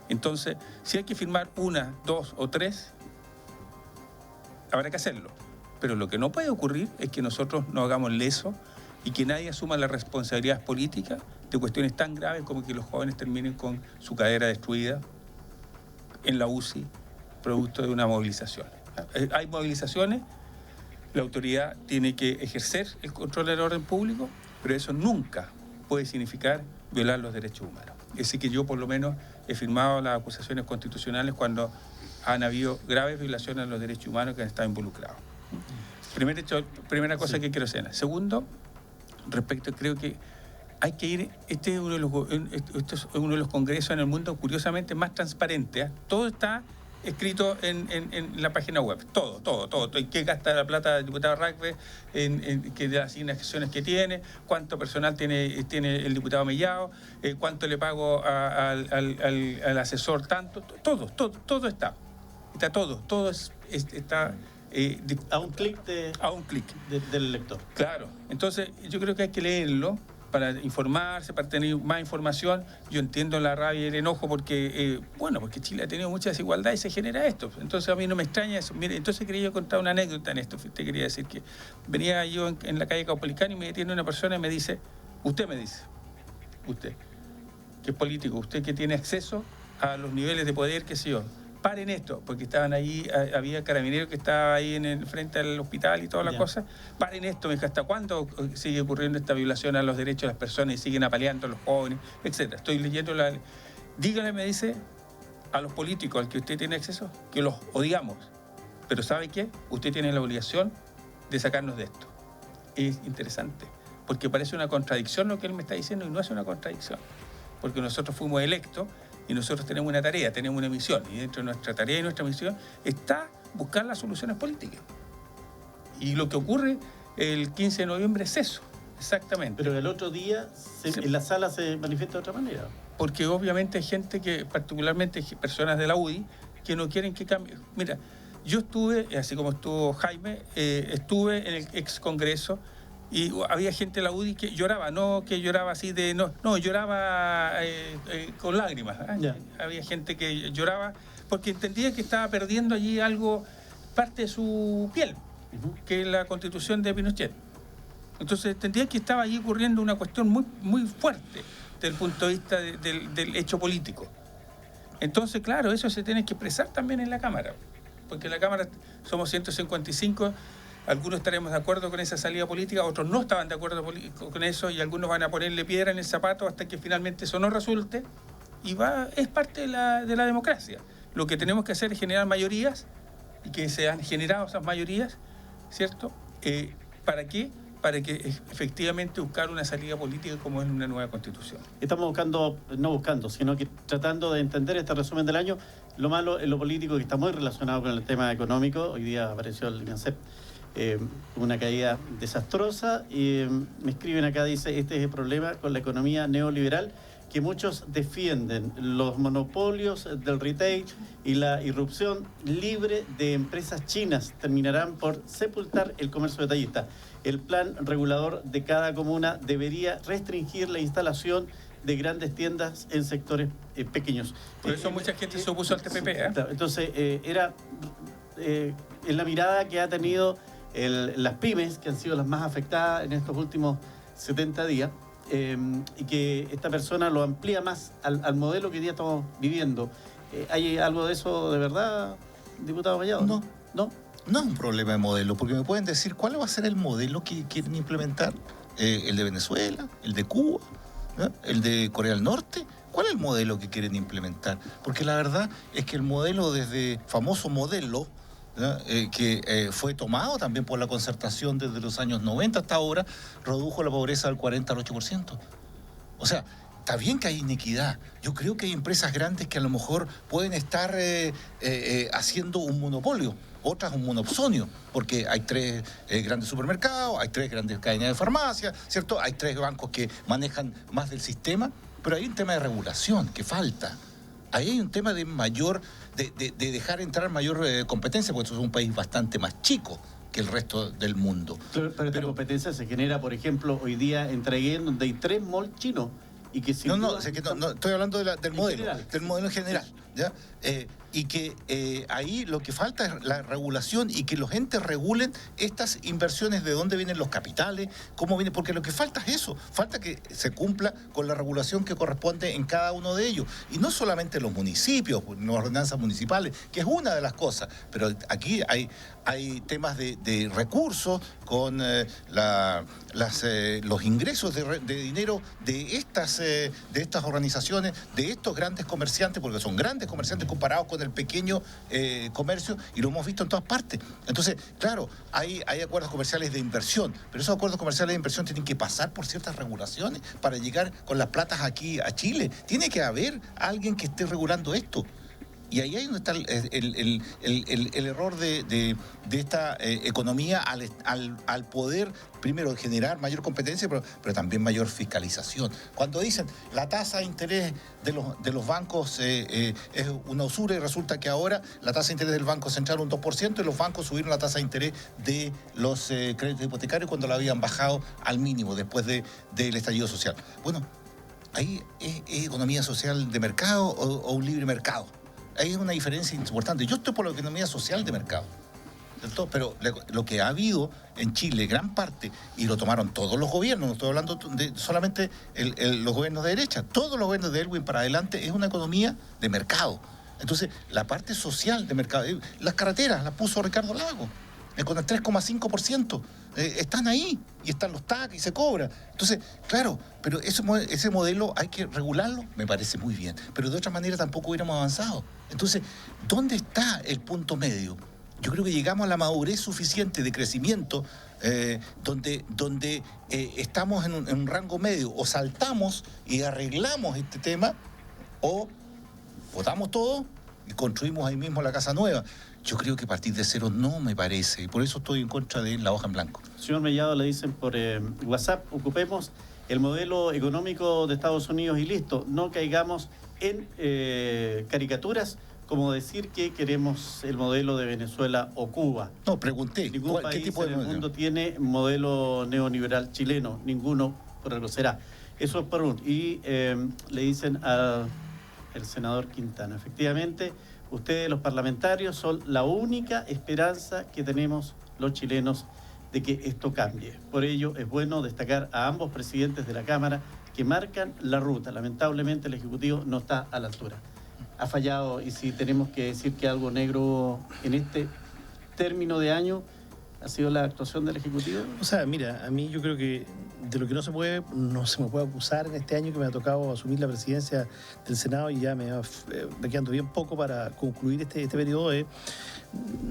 Entonces, si hay que firmar 1, 2 o 3, habrá que hacerlo. Pero lo que no puede ocurrir es que nosotros nos hagamos lesos y que nadie asuma la responsabilidad política de cuestiones tan graves como que los jóvenes terminen con su cadera destruida en la UCI, producto de una movilización. Hay movilizaciones, la autoridad tiene que ejercer el control del orden público, pero eso nunca puede significar violar los derechos humanos. Así que yo por lo menos he firmado las acusaciones constitucionales cuando han habido graves violaciones a los derechos humanos que han estado involucrados. Primera cosa que quiero hacer. Segundo, creo que hay que ir, este es uno de los congresos en el mundo curiosamente más transparente, ¿eh? Todo está escrito en la página web, todo. ¿En qué gasta la plata del diputado Ragbe? En qué de las asignaciones que tiene, cuánto personal tiene el diputado Mellado, cuánto le pago al asesor, tanto, todo está. Está todo está a un clic del lector. Claro, entonces yo creo que hay que leerlo para informarse, para tener más información. Yo entiendo la rabia y el enojo porque Chile ha tenido mucha desigualdad y se genera esto. Entonces a mí no me extraña eso. Mire, entonces quería contar una anécdota en esto. Te quería decir que venía yo en la calle Caupolicán y me detiene una persona y me dice, usted, que es político, usted que tiene acceso a los niveles de poder, qué sé yo, paren esto, porque estaban ahí, había carabineros que estaba ahí frente al hospital y todas las cosas, paren esto, me dijo, ¿hasta cuándo sigue ocurriendo esta violación a los derechos de las personas y siguen apaleando a los jóvenes, etcétera? Estoy leyendo dígale, me dice, a los políticos al que usted tiene acceso, que los odiamos, pero ¿sabe qué? Usted tiene la obligación de sacarnos de esto. Es interesante, porque parece una contradicción lo que él me está diciendo y no es una contradicción, porque nosotros fuimos electos y nosotros tenemos una tarea, tenemos una misión, y dentro de nuestra tarea y nuestra misión está buscar las soluciones políticas. Y lo que ocurre el 15 de noviembre es eso, exactamente. Pero el otro día en la sala se manifiesta de otra manera. Porque obviamente hay gente que, particularmente personas de la UDI, que no quieren que cambie. Mira, yo estuve, así como estuvo Jaime, estuve en el ex Congreso y había gente de la UDI que lloraba, no que lloraba así de... No, lloraba con lágrimas. ¿Eh? Había gente que lloraba porque entendía que estaba perdiendo allí algo, parte de su piel, que es la Constitución de Pinochet. Entonces entendía que estaba allí ocurriendo una cuestión muy, muy fuerte desde el punto de vista del hecho político. Entonces, claro, eso se tiene que expresar también en la Cámara, porque en la Cámara somos 155. Algunos estaremos de acuerdo con esa salida política, otros no estaban de acuerdo con eso y algunos van a ponerle piedra en el zapato hasta que finalmente eso no resulte y es parte de la democracia. Lo que tenemos que hacer es generar mayorías y que se han generado esas mayorías, ¿cierto? ¿Para qué? Para que efectivamente buscar una salida política como es una nueva constitución. Estamos sino que tratando de entender este resumen del año. Lo malo en lo político que está muy relacionado con el tema económico. Hoy día apareció el INSEP. Una caída desastrosa y me escriben acá, dice, este es el problema con la economía neoliberal que muchos defienden, los monopolios del retail y la irrupción libre de empresas chinas terminarán por sepultar el comercio detallista. El plan regulador de cada comuna debería restringir la instalación de grandes tiendas en sectores pequeños. Por eso mucha gente se opuso al TPP. Entonces, era en la mirada que ha tenido las pymes, que han sido las más afectadas en estos últimos 70 días, y que esta persona lo amplía más al modelo que hoy día estamos viviendo. ¿Hay algo de eso de verdad, diputado Mellado? No es un problema de modelo, porque me pueden decir cuál va a ser el modelo que quieren implementar. ¿El de Venezuela? ¿El de Cuba? ¿No? ¿El de Corea del Norte? ¿Cuál es el modelo que quieren implementar? Porque la verdad es que el modelo, desde famoso modelo que fue tomado también por la concertación desde los años 90 hasta ahora, redujo la pobreza del 40 al 8%. O sea, está bien que hay inequidad. Yo creo que hay empresas grandes que a lo mejor pueden estar haciendo un monopolio, otras un monopsonio, porque hay 3 grandes supermercados, hay 3 grandes cadenas de farmacia, ¿cierto? Hay 3 bancos que manejan más del sistema, pero hay un tema de regulación que falta. Ahí hay un tema de de dejar entrar mayor competencia, porque esto es un país bastante más chico que el resto del mundo. Pero esta competencia se genera, por ejemplo, hoy día en Traiguén, donde hay 3 malls chinos. Y que no, estoy hablando del modelo, general. del modelo en general, ¿ya? Y que ahí lo que falta es la regulación y que los entes regulen estas inversiones, de dónde vienen los capitales, cómo vienen, porque lo que falta es eso, falta que se cumpla con la regulación que corresponde en cada uno de ellos. Y no solamente los municipios, las ordenanzas municipales, que es una de las cosas, pero aquí hay temas de recursos con los ingresos de dinero de estas organizaciones, de estos grandes comerciantes, porque son grandes comerciantes comparados con el pequeño comercio, y lo hemos visto en todas partes. Entonces, claro, hay acuerdos comerciales de inversión, pero esos acuerdos comerciales de inversión tienen que pasar por ciertas regulaciones para llegar con las platas aquí a Chile. Tiene que haber alguien que esté regulando esto. Y ahí es donde está el error de esta economía al poder, primero, generar mayor competencia, pero también mayor fiscalización. Cuando dicen la tasa de interés de los bancos es una usura, y resulta que ahora la tasa de interés del Banco Central un 2%, y los bancos subieron la tasa de interés de los créditos hipotecarios cuando la habían bajado al mínimo después del estallido social. Bueno, ahí es economía social de mercado o un libre mercado. Hay una diferencia importante. Yo estoy por la economía social de mercado, ¿cierto? Pero lo que ha habido en Chile, gran parte, y lo tomaron todos los gobiernos, no estoy hablando de solamente los gobiernos de derecha, todos los gobiernos de Elwin para adelante, es una economía de mercado. Entonces, la parte social de mercado, las carreteras las puso Ricardo Lagos, con el 3,5%. Están ahí, y están los TAC y se cobra. Entonces, claro, pero ese modelo hay que regularlo, me parece muy bien, pero de otra manera tampoco hubiéramos avanzado. Entonces, ¿dónde está el punto medio? Yo creo que llegamos a la madurez suficiente de crecimiento donde estamos en un rango medio, o saltamos y arreglamos este tema, o votamos todo y construimos ahí mismo la casa nueva. Yo creo que partir de cero no me parece, por eso estoy en contra de la hoja en blanco. Señor Mellado, le dicen por WhatsApp, ocupemos el modelo económico de Estados Unidos y listo, no caigamos en caricaturas como decir que queremos el modelo de Venezuela o Cuba. No, pregunté, Ningún país en el mundo tiene modelo neoliberal chileno, ninguno, por algo será. Eso es por uno. Y le dicen al senador Quintana, efectivamente, ustedes, los parlamentarios, son la única esperanza que tenemos los chilenos de que esto cambie. Por ello, es bueno destacar a ambos presidentes de la Cámara que marcan la ruta. Lamentablemente, el Ejecutivo no está a la altura. Ha fallado, y si tenemos que decir que algo negro en este término de año ha sido la actuación del Ejecutivo. O sea, mira, a mí yo creo que de lo que no se me puede acusar en este año que me ha tocado asumir la presidencia del Senado, y ya me va quedando bien poco para concluir este periodo, es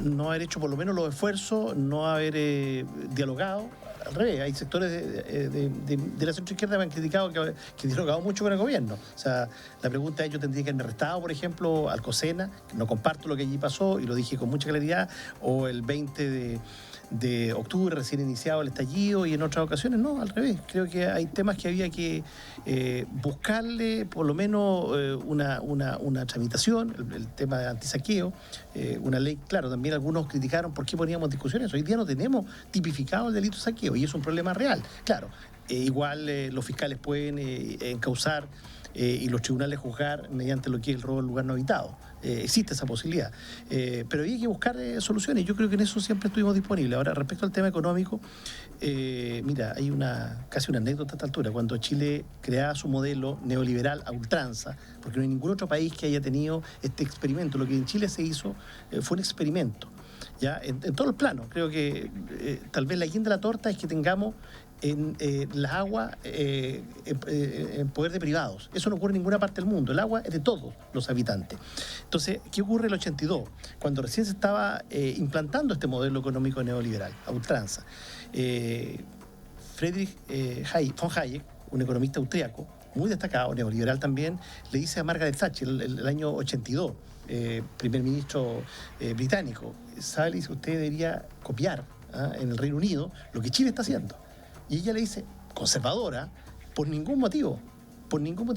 no haber hecho por lo menos los esfuerzos, no haber dialogado. Al revés, hay sectores de la centroizquierda que me han criticado que he dialogado mucho con el gobierno. O sea, la pregunta es, yo tendría que haberme restado, por ejemplo, Alcocena, que no comparto lo que allí pasó y lo dije con mucha claridad, o el 20 de octubre, recién iniciado el estallido, y en otras ocasiones no, al revés. Creo que hay temas que había que buscarle por lo menos una tramitación, el tema de antisaqueo, una ley. Claro, también algunos criticaron por qué poníamos discusiones. Hoy día no tenemos tipificado el delito de saqueo, y es un problema real. Claro, igual los fiscales pueden encauzar y los tribunales juzgar mediante lo que es el robo del lugar no habitado. Existe esa posibilidad. Pero hay que buscar soluciones. Yo creo que en eso siempre estuvimos disponibles. Ahora, respecto al tema económico, mira, hay casi una anécdota a esta altura. Cuando Chile creaba su modelo neoliberal a ultranza, porque no hay ningún otro país que haya tenido este experimento. Lo que en Chile se hizo fue un experimento. ¿ya? En todos los planos. Creo que tal vez la guinda de la torta es que tengamos en las aguas en poder de privados. Eso no ocurre en ninguna parte del mundo. El agua es de todos los habitantes. Entonces, ¿qué ocurre en el 82? Cuando recién se estaba implantando este modelo económico neoliberal, a ultranza. Friedrich von Hayek, un economista austriaco, muy destacado, neoliberal también, le dice a Margaret Thatcher el año 82, primer ministro británico, sabe, le dice, usted debería copiar en el Reino Unido lo que Chile está haciendo. Y ella le dice, conservadora, por ningún motivo,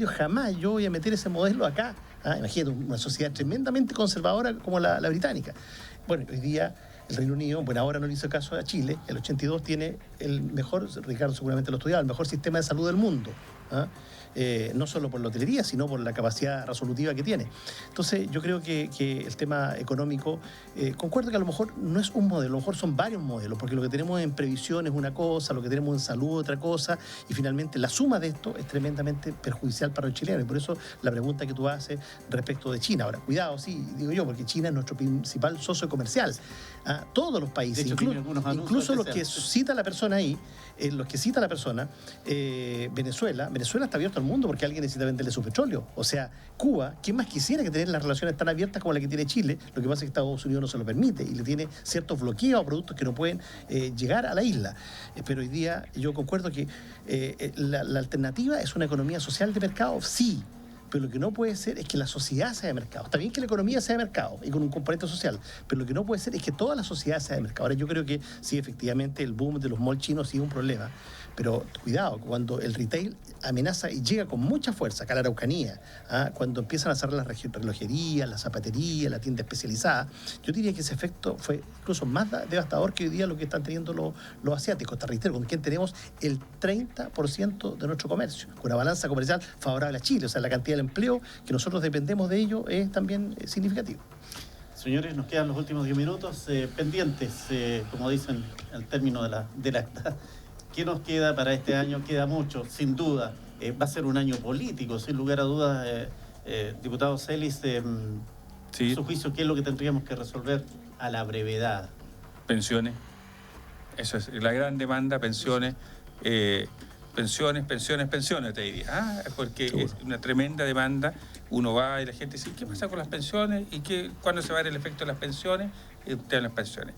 jamás yo voy a meter ese modelo acá. Imagínate, una sociedad tremendamente conservadora como la británica. Bueno, hoy día el Reino Unido, bueno, ahora no le hizo caso a Chile, el 82 tiene el mejor, Ricardo seguramente lo estudiaba, el mejor sistema de salud del mundo. No solo por la hotelería, sino por la capacidad resolutiva que tiene. Entonces, yo creo que el tema económico, concuerdo que a lo mejor no es un modelo, a lo mejor son varios modelos, porque lo que tenemos en previsión es una cosa, lo que tenemos en salud otra cosa, y finalmente la suma de esto es tremendamente perjudicial para los chilenos. Y por eso la pregunta que tú haces respecto de China. Ahora, cuidado, sí, digo yo, porque China es nuestro principal socio comercial. Todos los países, de hecho, incluso los que cita la persona ahí, Venezuela está abierto al mundo porque alguien necesita venderle su petróleo. O sea, Cuba, ¿quién más quisiera que tener las relaciones tan abiertas como la que tiene Chile? Lo que pasa es que Estados Unidos no se lo permite y le tiene ciertos bloqueos a productos que no pueden llegar a la isla. Pero hoy día yo concuerdo que la alternativa es una economía social de mercado, sí. Pero lo que no puede ser es que la sociedad sea de mercado. Está bien que la economía sea de mercado y con un componente social, pero lo que no puede ser es que toda la sociedad sea de mercado. Ahora, yo creo que sí, efectivamente, el boom de los malls chinos sí es un problema, pero cuidado, cuando el retail amenaza y llega con mucha fuerza acá a la Araucanía, cuando empiezan a cerrar las relojerías, las zapaterías, la tienda especializada, yo diría que ese efecto fue incluso más devastador que hoy día lo que están teniendo los asiáticos. Te reitero, con quien tenemos el 30% de nuestro comercio, con una balanza comercial favorable a Chile, o sea, la cantidad de empleo que nosotros dependemos de ello es también significativo. Señores, nos quedan los últimos 10 minutos pendientes, como dicen al término del acta. ¿Qué nos queda para este año? Queda mucho, sin duda. Va a ser un año político, sin lugar a dudas. Diputado Celis, sí. Su juicio, ¿qué es lo que tendríamos que resolver a la brevedad? Pensiones. Eso es la gran demanda, pensiones. Pensiones, te diría. Porque es una tremenda demanda. Uno va y la gente dice, ¿qué pasa con las pensiones? ¿Y cuándo se va a ver el efecto de las pensiones? Y usted en las pensiones.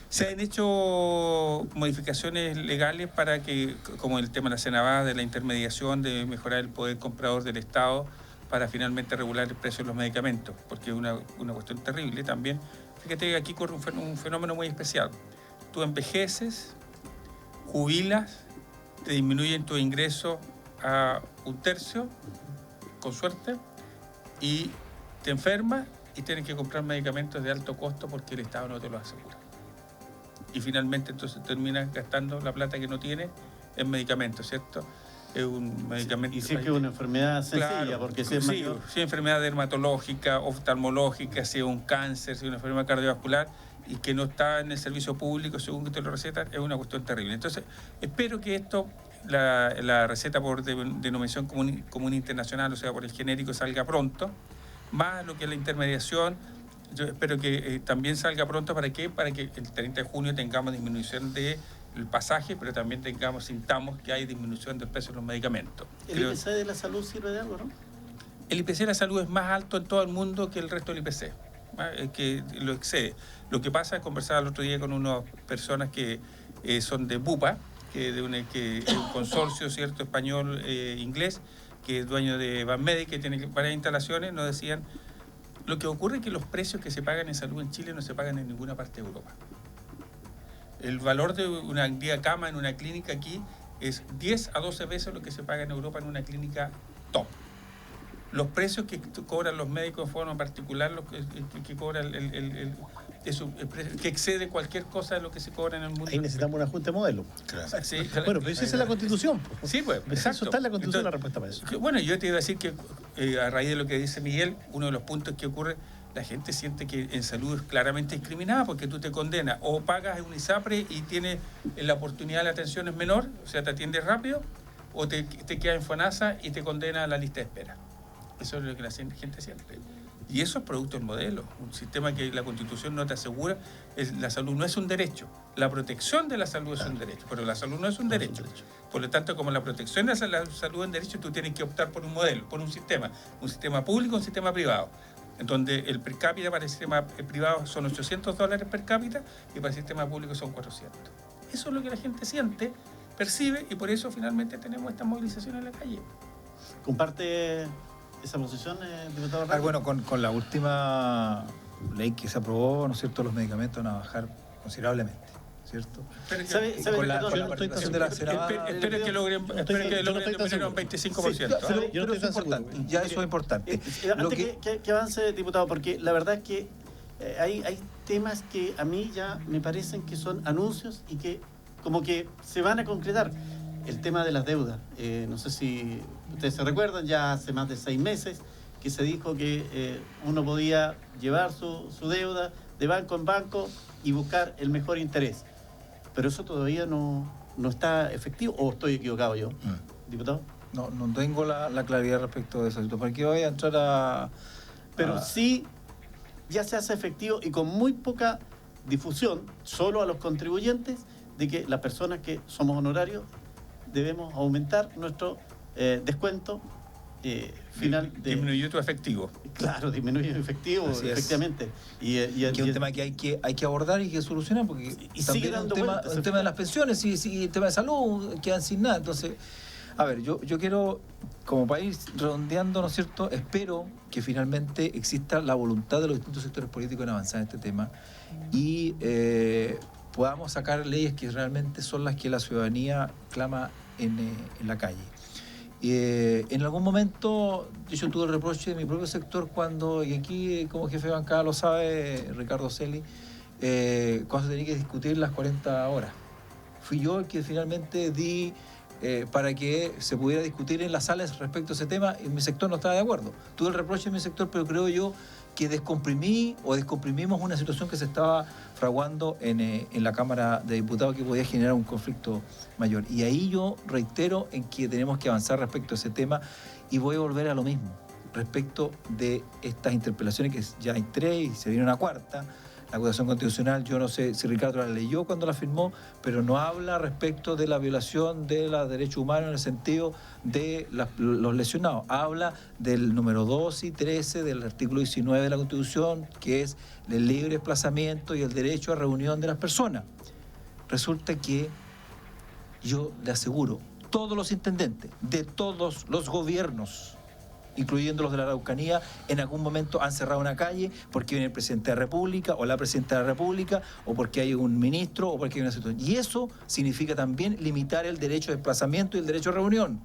Se han hecho modificaciones legales para que, como el tema de la Senabá, de la intermediación, de mejorar el poder comprador del Estado para finalmente regular el precio de los medicamentos, porque es una cuestión terrible también. Fíjate que aquí ocurre un fenómeno muy especial. Tú envejeces, jubilas, te disminuyen tu ingreso a 1/3, con suerte, y te enfermas y tienes que comprar medicamentos de alto costo porque el Estado no te los asegura. Y finalmente entonces terminas gastando la plata que no tienes en medicamentos, ¿cierto? Es un medicamento... Y si es que es una enfermedad sencilla, claro, porque si es mayor... Si es enfermedad dermatológica, oftalmológica, si es un cáncer, si es una enfermedad cardiovascular y que no está en el servicio público según que te lo recetan, es una cuestión terrible. Entonces, espero que esto, la receta por denominación común internacional, o sea, por el genérico, salga pronto, más lo que es la intermediación. Yo espero que también salga pronto. ¿Para qué? Para que el 30 de junio tengamos disminución del pasaje, pero también sintamos que hay disminución del precio de los medicamentos. ¿El IPC de la salud sirve de algo, no? El IPC de la salud es más alto en todo el mundo que el resto del IPC, que lo excede. Lo que pasa es conversar el otro día con unas personas que son de Bupa, que es un consorcio, ¿cierto?, español-inglés, que es dueño de Banmedi, que tiene varias instalaciones. Nos decían, lo que ocurre es que los precios que se pagan en salud en Chile no se pagan en ninguna parte de Europa. El valor de una cama en una clínica aquí es 10 a 12 veces lo que se paga en Europa en una clínica top. Los precios que cobran los médicos de forma particular, lo que cobra el precio que excede cualquier cosa de lo que se cobra en el mundo. Ahí necesitamos un ajuste modelo. Claro. Sí, Bueno, pero esa es la Constitución. Sí, pues, exacto. Eso está en la Constitución. Entonces, la respuesta para eso. Bueno, yo te iba a decir que a raíz de lo que dice Miguel, uno de los puntos que ocurre, la gente siente que en salud es claramente discriminada porque tú te condenas o pagas en un ISAPRE y tienes la oportunidad de la atención es menor, o sea, te atiendes rápido, o te quedas en FONASA y te condena a la lista de espera. Eso es lo que la gente siente. Y eso es producto del modelo, un sistema que la Constitución no te asegura. La salud no es un derecho, la protección de la salud es un derecho, pero la salud no es un derecho. Por lo tanto, como la protección de la salud es un derecho, tú tienes que optar por un modelo, por un sistema público, un sistema privado, en donde el per cápita para el sistema privado son $800 per cápita y para el sistema público son 400. Eso es lo que la gente siente, percibe, y por eso finalmente tenemos esta movilización en la calle. ¿Comparte esa posición, diputado Rato? Bueno, con la última ley que se aprobó, ¿no es cierto?, los medicamentos van a bajar considerablemente, ¿cierto? ¿Sabe, Con la perdón, participación de la senadora... Espero que logren disminuir un 25%. Pero eso es importante, ya eso es importante. Antes que avance, diputado, porque la verdad es que hay temas que a mí ya me parecen que son anuncios y que como que se van a concretar. El tema de las deudas. No sé si ustedes se recuerdan, ya hace más de 6 meses que se dijo que uno podía llevar su deuda de banco en banco y buscar el mejor interés. Pero eso todavía no está efectivo, ¿o estoy equivocado yo, diputado? No tengo la claridad respecto de eso. ¿Por qué voy a entrar Pero sí ya se hace efectivo y con muy poca difusión, solo a los contribuyentes, de que las personas que somos honorarios debemos aumentar nuestro descuento final. Disminuyó tu efectivo. Claro, disminuye el efectivo, Así es. efectivamente. que es un tema que hay que abordar y que solucionar, porque y también sigue dando es vueltas, un tema de las pensiones y el tema de salud quedan sin nada. Entonces, a ver, yo quiero, como país, redondeando, ¿no es cierto?, espero que finalmente exista la voluntad de los distintos sectores políticos en avanzar en este tema y podamos sacar leyes que realmente son las que la ciudadanía clama en la calle. En algún momento yo tuve el reproche de mi propio sector cuando, y aquí como jefe de bancada lo sabe Ricardo Celi, cuando se tenía que discutir las 40 horas. Fui yo el que finalmente di para que se pudiera discutir en las salas respecto a ese tema, y mi sector no estaba de acuerdo. Tuve el reproche de mi sector, pero creo yo que descomprimimos una situación que se estaba fraguando en la Cámara de Diputados, que podía generar un conflicto mayor. Y ahí yo reitero en que tenemos que avanzar respecto a ese tema, y voy a volver a lo mismo respecto de estas interpelaciones, que ya hay 3 y se viene una 4ª. La acusación constitucional, yo no sé si Ricardo la leyó cuando la firmó, pero no habla respecto de la violación de los derechos humanos en el sentido de los lesionados. Habla del número 12 y 13 del artículo 19 de la Constitución, que es el libre desplazamiento y el derecho a reunión de las personas. Resulta que yo le aseguro, todos los intendentes de todos los gobiernos, incluyendo los de la Araucanía, en algún momento han cerrado una calle porque viene el presidente de la República o la presidenta de la República, o porque hay un ministro, o porque hay una situación. Y eso significa también limitar el derecho de desplazamiento y el derecho a reunión.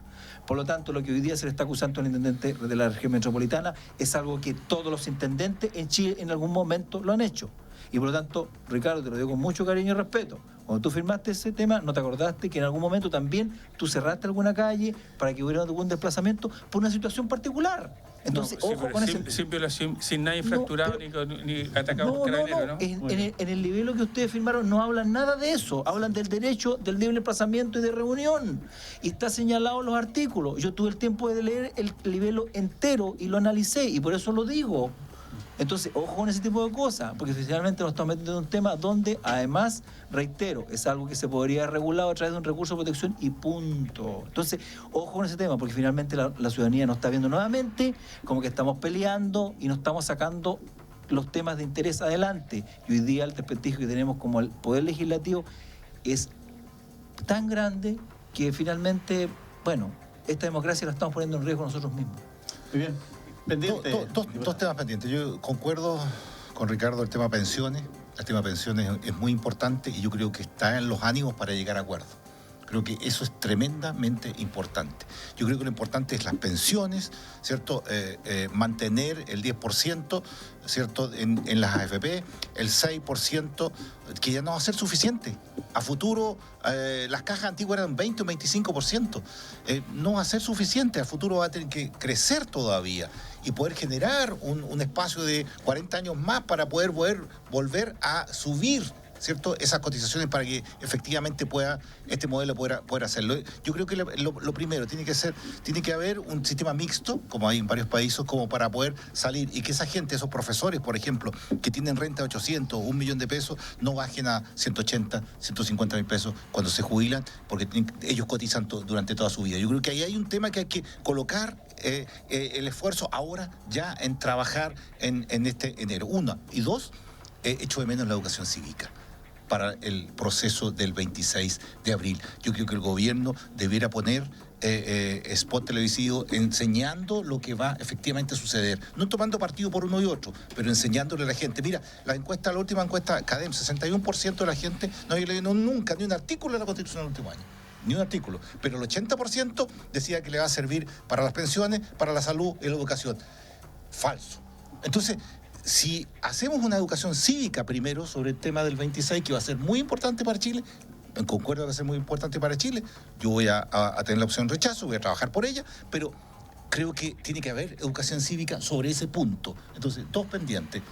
Por lo tanto, lo que hoy día se le está acusando al intendente de la región metropolitana es algo que todos los intendentes en Chile en algún momento lo han hecho. Y por lo tanto, Ricardo, te lo digo con mucho cariño y respeto, cuando tú firmaste ese tema, ¿no te acordaste que en algún momento también tú cerraste alguna calle para que hubiera algún desplazamiento por una situación particular? Entonces, no, ojo con ese... Sin violación, sin nadie fracturado ni atacado por carabineros, ¿no? En el libelo que ustedes firmaron no hablan nada de eso. Hablan del derecho, del libre desplazamiento y de reunión. Y está señalado en los artículos. Yo tuve el tiempo de leer el libelo entero y lo analicé, y por eso lo digo. Entonces, ojo con ese tipo de cosas, porque oficialmente nos estamos metiendo en un tema donde, además, reitero, es algo que se podría regular a través de un recurso de protección y punto. Entonces, ojo con ese tema, porque finalmente la ciudadanía nos está viendo nuevamente como que estamos peleando y no estamos sacando los temas de interés adelante. Y hoy día el desprestigio que tenemos como el Poder Legislativo es tan grande que finalmente, bueno, esta democracia la estamos poniendo en riesgo nosotros mismos. Muy bien. Pendiente. Dos temas pendientes. Yo concuerdo con Ricardo el tema pensiones. El tema pensiones es muy importante y yo creo que está en los ánimos para llegar a acuerdos. Creo que eso es tremendamente importante. Yo creo que lo importante es las pensiones, ¿cierto? Mantener el 10%, ¿cierto? En las AFP, el 6%, que ya no va a ser suficiente. A futuro, las cajas antiguas eran 20 o 25%. No va a ser suficiente. A futuro va a tener que crecer todavía y poder generar un espacio de 40 años más para poder volver a subir, ¿cierto?, esas cotizaciones para que efectivamente pueda este modelo poder hacerlo. Yo creo que lo primero tiene que haber un sistema mixto, como hay en varios países, como para poder salir y que esa gente, esos profesores, por ejemplo, que tienen renta de 800 o 1 millón de pesos, no bajen a 180, 150 mil pesos cuando se jubilan, porque ellos cotizan durante toda su vida. Yo creo que ahí hay un tema que hay que colocar el esfuerzo ahora ya en trabajar en este enero. Una. Y dos, echo de menos la educación cívica para el proceso del 26 de abril. Yo creo que el gobierno debiera poner spot televisivo enseñando lo que va efectivamente a suceder, no tomando partido por uno y otro, pero enseñándole a la gente. Mira, la última encuesta CADEM, 61% de la gente no había leído nunca ni un artículo de la Constitución en el último año, ni un artículo, pero el 80% decía que le va a servir para las pensiones, para la salud y la educación. Falso. Entonces, si hacemos una educación cívica primero sobre el tema del 26, que va a ser muy importante para Chile, concuerdo que va a ser muy importante para Chile, yo voy a tener la opción rechazo, voy a trabajar por ella, pero creo que tiene que haber educación cívica sobre ese punto. Entonces, dos pendientes.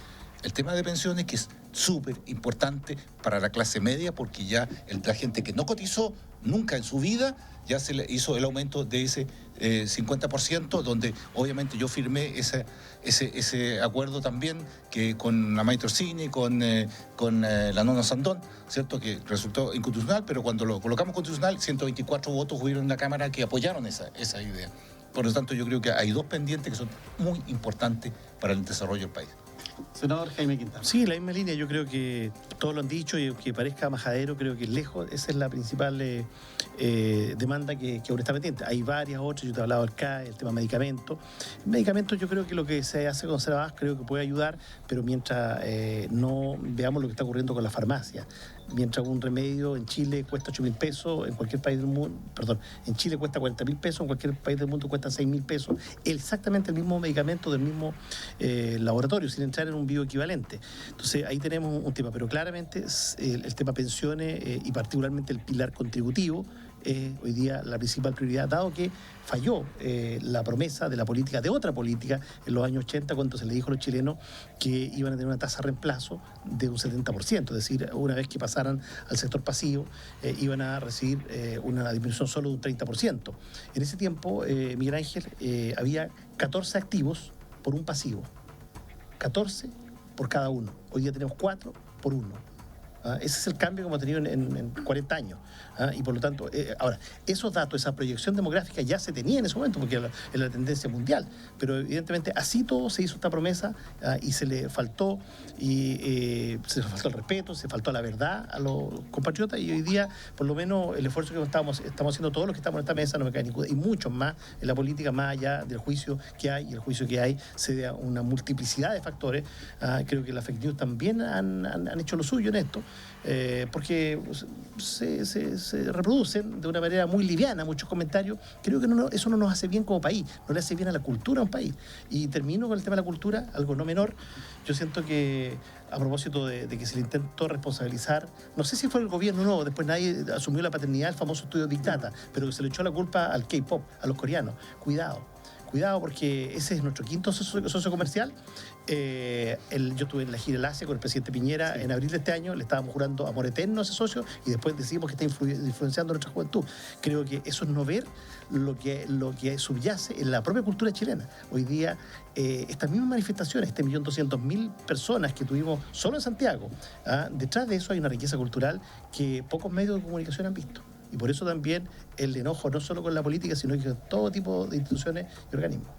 El tema de pensiones, que es súper importante para la clase media, porque ya la gente que no cotizó nunca en su vida, ya se le hizo el aumento de ese 50%, donde obviamente yo firmé ese acuerdo también que con la Maite Orsini, con la Nona Sandón, ¿cierto?, que resultó inconstitucional, pero cuando lo colocamos constitucional, 124 votos hubieron en la Cámara que apoyaron esa idea. Por lo tanto, yo creo que hay dos pendientes que son muy importantes para el desarrollo del país. Senador Jaime Quintana. Sí, la misma línea, yo creo que todos lo han dicho y aunque parezca majadero, creo que lejos, esa es la principal demanda que aún está pendiente. Hay varias otras, yo te he hablado del CAE, el tema medicamentos. Medicamentos yo creo que lo que se hace con Cervaz creo que puede ayudar, pero mientras no veamos lo que está ocurriendo con la farmacia. Mientras un remedio en Chile cuesta 8.000 pesos, en cualquier país del mundo, en Chile cuesta 40.000 pesos, en cualquier país del mundo cuesta 6.000 pesos, exactamente el mismo medicamento del mismo laboratorio, sin entrar en un bioequivalente. Entonces ahí tenemos un tema, pero claramente el tema pensiones y particularmente el pilar contributivo, hoy día la principal prioridad, dado que falló la promesa de la política, de otra política, en los años 80, cuando se le dijo a los chilenos que iban a tener una tasa de reemplazo de un 70%, es decir, una vez que pasaran al sector pasivo, iban a recibir una disminución solo de un 30%. En ese tiempo, Miguel Ángel, había 14 activos por un pasivo, 14 por cada uno. Hoy día tenemos 4 por 1. Ese es el cambio que hemos tenido en 40 años. Y por lo tanto, ahora, esos datos, esa proyección demográfica ya se tenía en ese momento, porque es la tendencia mundial. Pero evidentemente así todo se hizo esta promesa y se le faltó el respeto, se faltó la verdad a los compatriotas, y hoy día, por lo menos, el esfuerzo que estamos haciendo todos los que estamos en esta mesa, no me cae ninguna, y muchos más en la política, más allá del juicio que hay, y el juicio que hay se da una multiplicidad de factores. Creo que las fake news también han hecho lo suyo en esto. Porque se reproducen de una manera muy liviana muchos comentarios. Creo que eso no nos hace bien como país, no le hace bien a la cultura a un país. Y termino con el tema de la cultura, algo no menor. Yo siento que, a propósito de que se le intentó responsabilizar, no sé si fue el gobierno o no, después nadie asumió la paternidad del famoso estudio Big Data, pero que se le echó la culpa al K-pop, a los coreanos. Cuidado, porque ese es nuestro quinto socio comercial. Yo estuve en la gira en Asia con el presidente Piñera en abril de este año, le estábamos jurando amor eterno a ese socio y después decidimos que está influenciando a nuestra juventud. Creo que eso es no ver lo que subyace en la propia cultura chilena. Hoy día, estas mismas manifestaciones, 1.200.000 personas que tuvimos solo en Santiago, detrás de eso hay una riqueza cultural que pocos medios de comunicación han visto. Y por eso también el enojo, no solo con la política, sino con todo tipo de instituciones y organismos.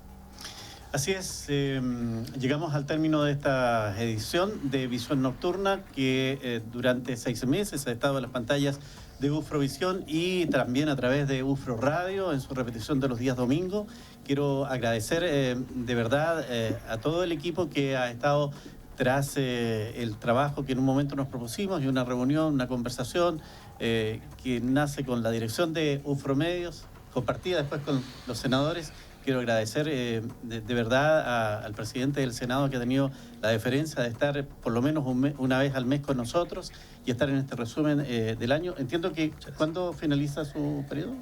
Así es, llegamos al término de esta edición de Visión Nocturna, que durante 6 meses ha estado en las pantallas de UFROvisión y también a través de UFRO Radio en su repetición de los días domingos. Quiero agradecer de verdad a todo el equipo que ha estado tras el trabajo que en un momento nos propusimos y una reunión, una conversación que nace con la dirección de UFRO Medios, compartida después con los senadores. Quiero agradecer de verdad al presidente del Senado, que ha tenido la deferencia de estar por lo menos una vez al mes con nosotros y estar en este resumen del año. Entiendo que, ¿cuándo finaliza su periodo?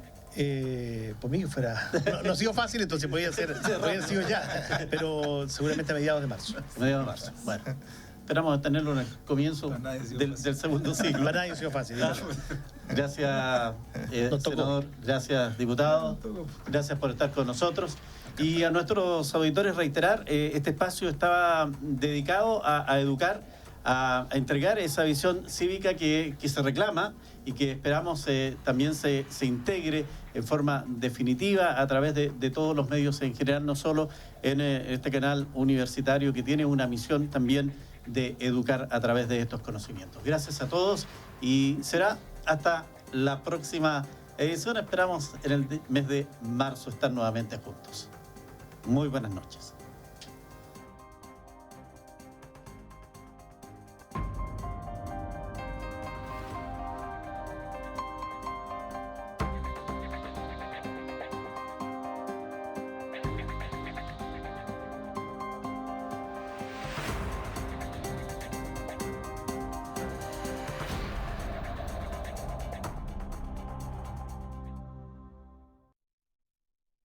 Por mí fuera. No ha sido fácil, entonces podría haber sido ya, pero seguramente a mediados de marzo. Mediados de marzo. Bueno, esperamos tenerlo en el comienzo Para nadie ha sido del fácil. segundo ciclo. Para nadie ha sido fácil. Gracias, Nos tocó. senador. Gracias, diputado. Gracias por estar con nosotros. Y a nuestros auditores reiterar, este espacio estaba dedicado a educar, a entregar esa visión cívica que se reclama y que esperamos también se integre en forma definitiva a través de todos los medios en general, no solo en este canal universitario que tiene una misión también de educar a través de estos conocimientos. Gracias a todos y será hasta la próxima edición. Esperamos en el mes de marzo estar nuevamente juntos. Muy buenas noches.